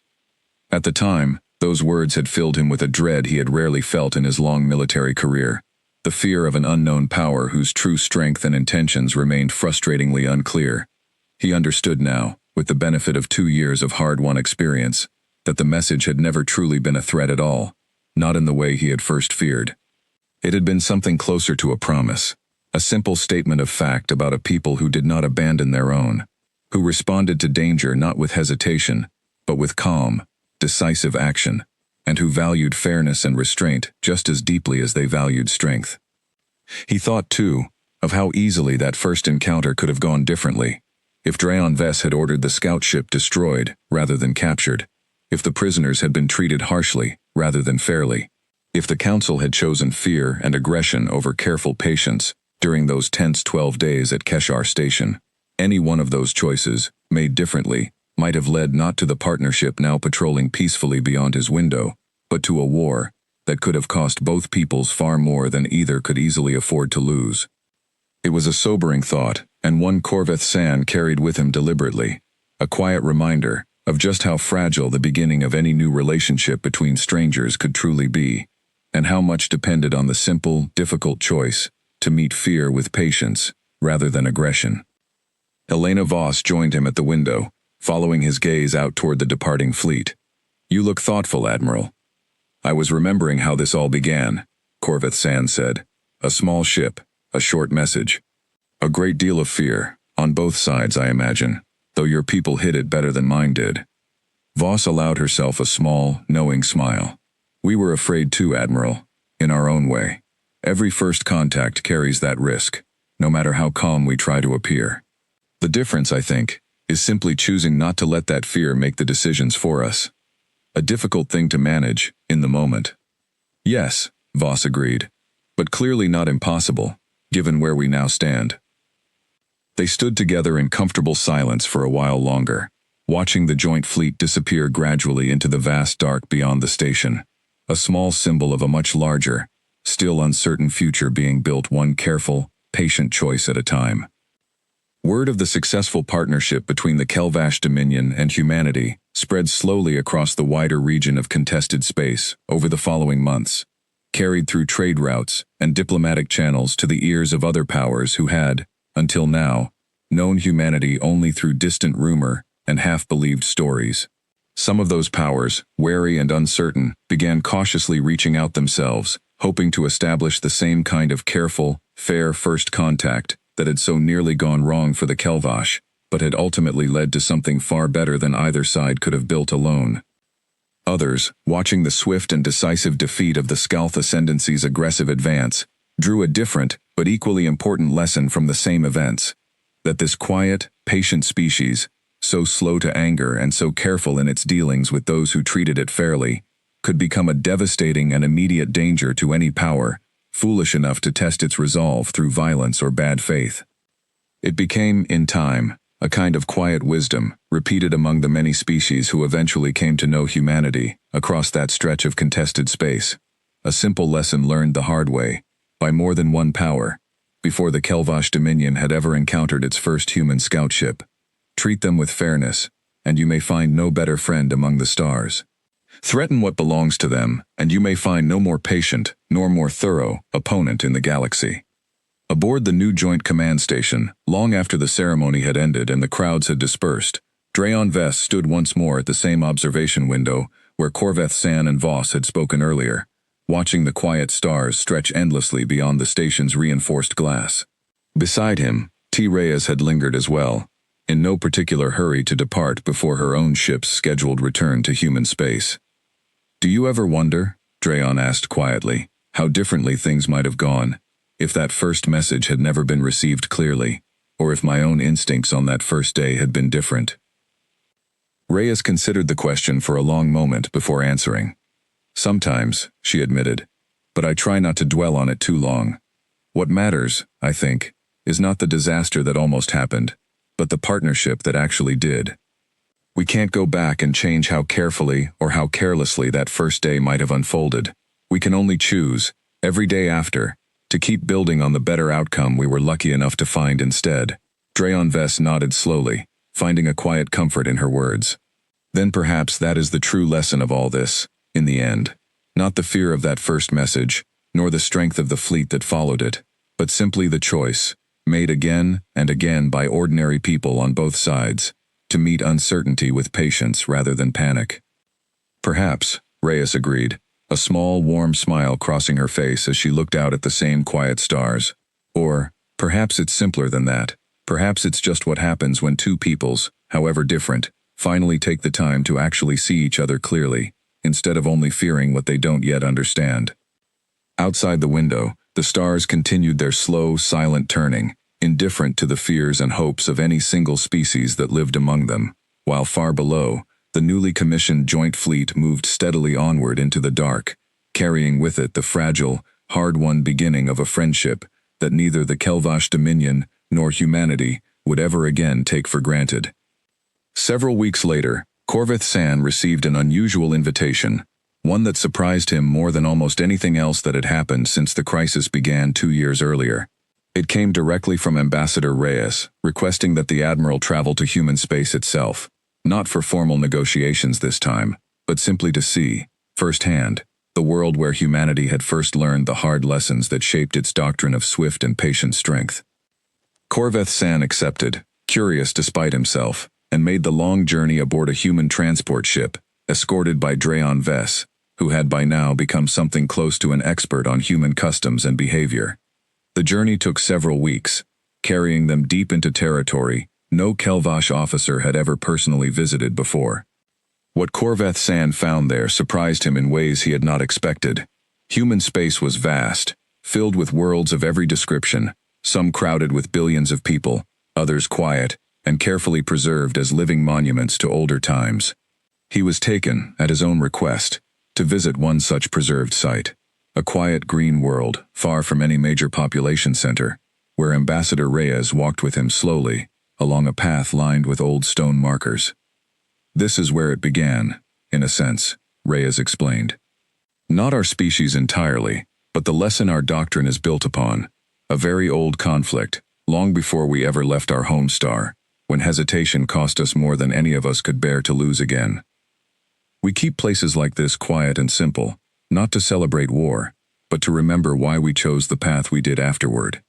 At the time, those words had filled him with a dread he had rarely felt in his long military career, the fear of an unknown power whose true strength and intentions remained frustratingly unclear. He understood now, with the benefit of 2 years of hard-won experience, that the message had never truly been a threat at all, not in the way he had first feared. It had been something closer to a promise, a simple statement of fact about a people who did not abandon their own, who responded to danger not with hesitation, but with calm, decisive action, and who valued fairness and restraint just as deeply as they valued strength. He thought, too, of how easily that first encounter could have gone differently, if Drayon Vess had ordered the scout ship destroyed rather than captured, if the prisoners had been treated harshly rather than fairly, if the Council had chosen fear and aggression over careful patience during those tense 12 days at Keshar Station. Any one of those choices, made differently, might have led not to the partnership now patrolling peacefully beyond his window, but to a war that could have cost both peoples far more than either could easily afford to lose. It was a sobering thought, and one Corvith San carried with him deliberately, a quiet reminder of just how fragile the beginning of any new relationship between strangers could truly be, and how much depended on the simple, difficult choice to meet fear with patience rather than aggression. Elena Voss joined him at the window, following his gaze out toward the departing fleet. "You look thoughtful, Admiral." "I was remembering how this all began," Corvith San said. "A small ship, a short message. A great deal of fear, on both sides I imagine, though your people hid it better than mine did." Voss allowed herself a small, knowing smile. "We were afraid too, Admiral, in our own way. Every first contact carries that risk, no matter how calm we try to appear. The difference, I think, is simply choosing not to let that fear make the decisions for us. A difficult thing to manage, in the moment." "Yes," Voss agreed, "but clearly not impossible, given where we now stand." They stood together in comfortable silence for a while longer, watching the joint fleet disappear gradually into the vast dark beyond the station, a small symbol of a much larger, still uncertain future being built one careful, patient choice at a time. Word of the successful partnership between the Kelvash Dominion and humanity spread slowly across the wider region of contested space over the following months, carried through trade routes and diplomatic channels to the ears of other powers who had, until now, known humanity only through distant rumor and half-believed stories. Some of those powers, wary and uncertain, began cautiously reaching out themselves, hoping to establish the same kind of careful, fair first contact that had so nearly gone wrong for the Kelvash, but had ultimately led to something far better than either side could have built alone. Others, watching the swift and decisive defeat of the Skalth Ascendancy's aggressive advance, drew a different but equally important lesson from the same events, that this quiet, patient species, so slow to anger and so careful in its dealings with those who treated it fairly, could become a devastating and immediate danger to any power foolish enough to test its resolve through violence or bad faith. It became, in time, a kind of quiet wisdom, repeated among the many species who eventually came to know humanity across that stretch of contested space. A simple lesson learned the hard way, by more than one power, before the Kelvash Dominion had ever encountered its first human scout ship. Treat them with fairness, and you may find no better friend among the stars. Threaten what belongs to them, and you may find no more patient, nor more thorough, opponent in the galaxy. Aboard the new Joint Command Station, long after the ceremony had ended and the crowds had dispersed, Drayon Vess stood once more at the same observation window where Corveth San and Voss had spoken earlier, watching the quiet stars stretch endlessly beyond the station's reinforced glass. Beside him, T. Reyes had lingered as well, in no particular hurry to depart before her own ship's scheduled return to human space. "Do you ever wonder," Drayon asked quietly, "how differently things might have gone, if that first message had never been received clearly, or if my own instincts on that first day had been different?" Reyes considered the question for a long moment before answering. "Sometimes," she admitted, "but I try not to dwell on it too long. What matters, I think, is not the disaster that almost happened, but the partnership that actually did. We can't go back and change how carefully or how carelessly that first day might have unfolded. We can only choose, every day after, to keep building on the better outcome we were lucky enough to find instead." Drayon Vess nodded slowly, finding a quiet comfort in her words. "Then perhaps that is the true lesson of all this, in the end. Not the fear of that first message, nor the strength of the fleet that followed it, but simply the choice, made again and again by ordinary people on both sides, to meet uncertainty with patience rather than panic." "Perhaps," Reyes agreed, a small, warm smile crossing her face as she looked out at the same quiet stars. "Or, perhaps it's simpler than that. Perhaps it's just what happens when two peoples, however different, finally take the time to actually see each other clearly, instead of only fearing what they don't yet understand." Outside the window, the stars continued their slow, silent turning, indifferent to the fears and hopes of any single species that lived among them, while far below, the newly commissioned joint fleet moved steadily onward into the dark, carrying with it the fragile, hard-won beginning of a friendship that neither the Kelvash Dominion nor humanity would ever again take for granted. Several weeks later, Corveth San received an unusual invitation, one that surprised him more than almost anything else that had happened since the crisis began 2 years earlier. It came directly from Ambassador Reyes, requesting that the Admiral travel to human space itself, not for formal negotiations this time, but simply to see, firsthand, the world where humanity had first learned the hard lessons that shaped its doctrine of swift and patient strength. Corveth San accepted, curious despite himself, and made the long journey aboard a human transport ship, escorted by Drayon Vess, who had by now become something close to an expert on human customs and behavior. The journey took several weeks, carrying them deep into territory no Kelvash officer had ever personally visited before. What Corveth San found there surprised him in ways he had not expected. Human space was vast, filled with worlds of every description, some crowded with billions of people, others quiet, and carefully preserved as living monuments to older times. He was taken, at his own request, to visit one such preserved site, a quiet green world, far from any major population center, where Ambassador Reyes walked with him slowly, along a path lined with old stone markers. "This is where it began, in a sense," Reyes explained. "Not our species entirely, but the lesson our doctrine is built upon, a very old conflict, long before we ever left our home star, when hesitation cost us more than any of us could bear to lose again. We keep places like this quiet and simple, not to celebrate war, but to remember why we chose the path we did afterward."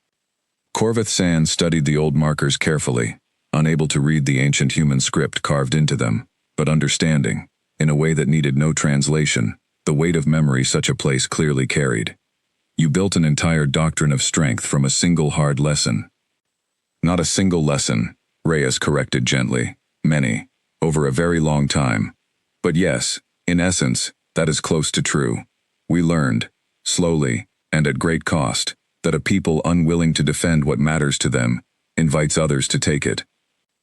Corveth San studied the old markers carefully, unable to read the ancient human script carved into them, but understanding, in a way that needed no translation, the weight of memory such a place clearly carried. "You built an entire doctrine of strength from a single hard lesson." "Not a single lesson," Reyes corrected gently. "Many, over a very long time. But yes, in essence, that is close to true. We learned, slowly, and at great cost, that a people unwilling to defend what matters to them invites others to take it.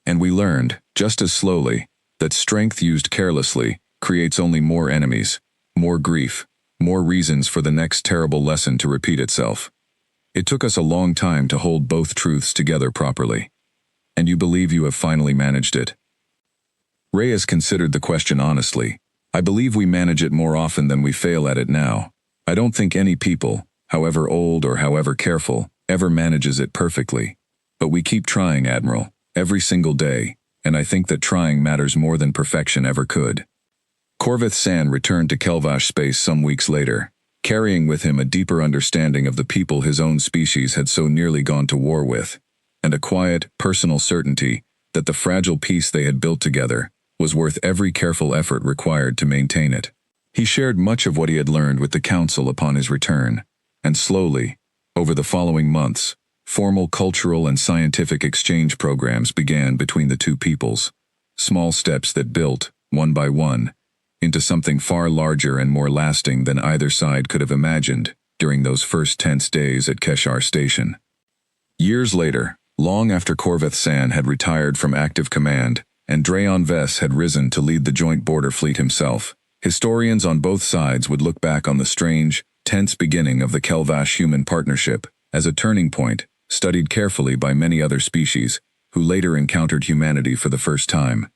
And we learned, just as slowly, that strength used carelessly creates only more enemies, more grief, more reasons for the next terrible lesson to repeat itself. It took us a long time to hold both truths together properly. And you believe you have finally managed it? Reyes considered the question honestly. I believe we manage it more often than we fail at it now. I don't think any people, however old or however careful, ever manages it perfectly. But we keep trying, Admiral, every single day, and I think that trying matters more than perfection ever could. Corvith San returned to Kelvash space some weeks later, carrying with him a deeper understanding of the people his own species had so nearly gone to war with, and a quiet, personal certainty that the fragile peace they had built together was worth every careful effort required to maintain it. He shared much of what he had learned with the Council upon his return, and slowly, over the following months, formal cultural and scientific exchange programs began between the two peoples, small steps that built, one by one, into something far larger and more lasting than either side could have imagined during those first tense days at Keshar Station. Years later, long after Corvith San had retired from active command, and Drayon Vess had risen to lead the joint border fleet himself, historians on both sides would look back on the strange, tense beginning of the Kelvash-human partnership as a turning point, studied carefully by many other species, who later encountered humanity for the first time.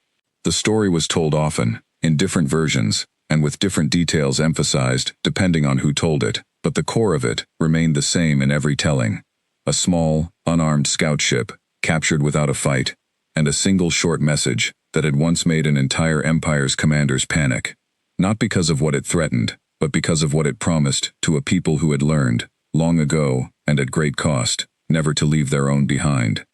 The story was told often, in different versions, and with different details emphasized depending on who told it, but the core of it remained the same in every telling. A small, unarmed scout ship, captured without a fight, and a single short message that had once made an entire empire's commanders panic, not because of what it threatened, but because of what it promised to a people who had learned, long ago and at great cost, never to leave their own behind.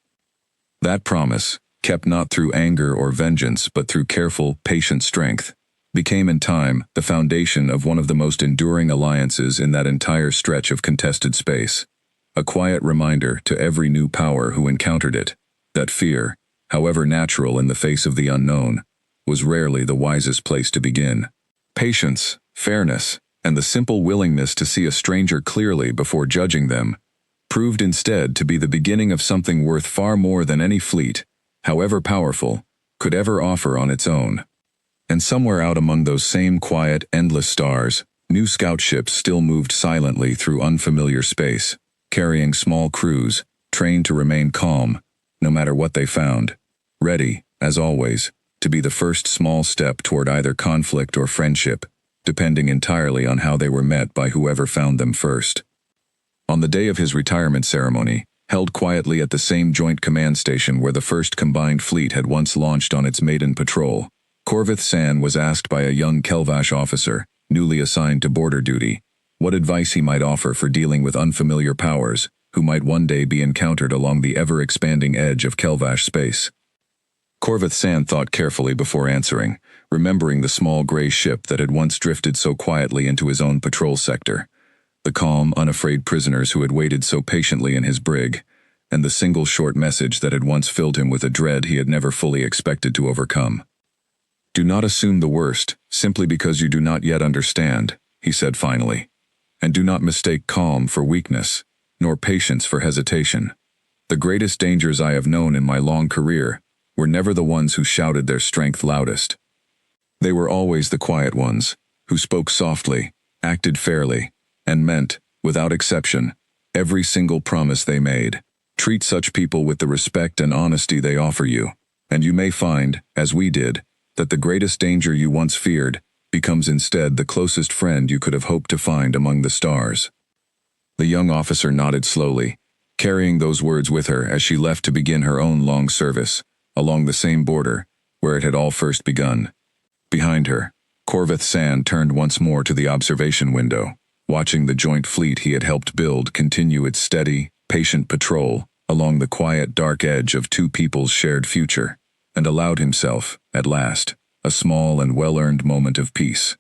That promise, kept not through anger or vengeance but through careful, patient strength, became in time the foundation of one of the most enduring alliances in that entire stretch of contested space. A quiet reminder to every new power who encountered it, that fear, however natural in the face of the unknown, was rarely the wisest place to begin. Patience, fairness, and the simple willingness to see a stranger clearly before judging them proved instead to be the beginning of something worth far more than any fleet, however powerful, could ever offer on its own. And somewhere out among those same quiet, endless stars, new scout ships still moved silently through unfamiliar space, carrying small crews, trained to remain calm, no matter what they found, ready, as always, to be the first small step toward either conflict or friendship, depending entirely on how they were met by whoever found them first. On the day of his retirement ceremony, held quietly at the same joint command station where the first combined fleet had once launched on its maiden patrol, Corvith San was asked by a young Kelvash officer, newly assigned to border duty, what advice he might offer for dealing with unfamiliar powers who might one day be encountered along the ever-expanding edge of Kelvash space. Corvith San thought carefully before answering, remembering the small gray ship that had once drifted so quietly into his own patrol sector, the calm, unafraid prisoners who had waited so patiently in his brig, and the single short message that had once filled him with a dread he had never fully expected to overcome. "Do not assume the worst, simply because you do not yet understand," he said finally. "And do not mistake calm for weakness, nor patience for hesitation. The greatest dangers I have known in my long career were never the ones who shouted their strength loudest. They were always the quiet ones, who spoke softly, acted fairly, and meant, without exception, every single promise they made. Treat such people with the respect and honesty they offer you, and you may find, as we did, that the greatest danger you once feared becomes instead the closest friend you could have hoped to find among the stars." The young officer nodded slowly, carrying those words with her as she left to begin her own long service, along the same border, where it had all first begun. Behind her, Corvith San turned once more to the observation window, watching the joint fleet he had helped build continue its steady, patient patrol along the quiet, dark edge of two peoples' shared future, and allowed himself, at last, a small and well-earned moment of peace.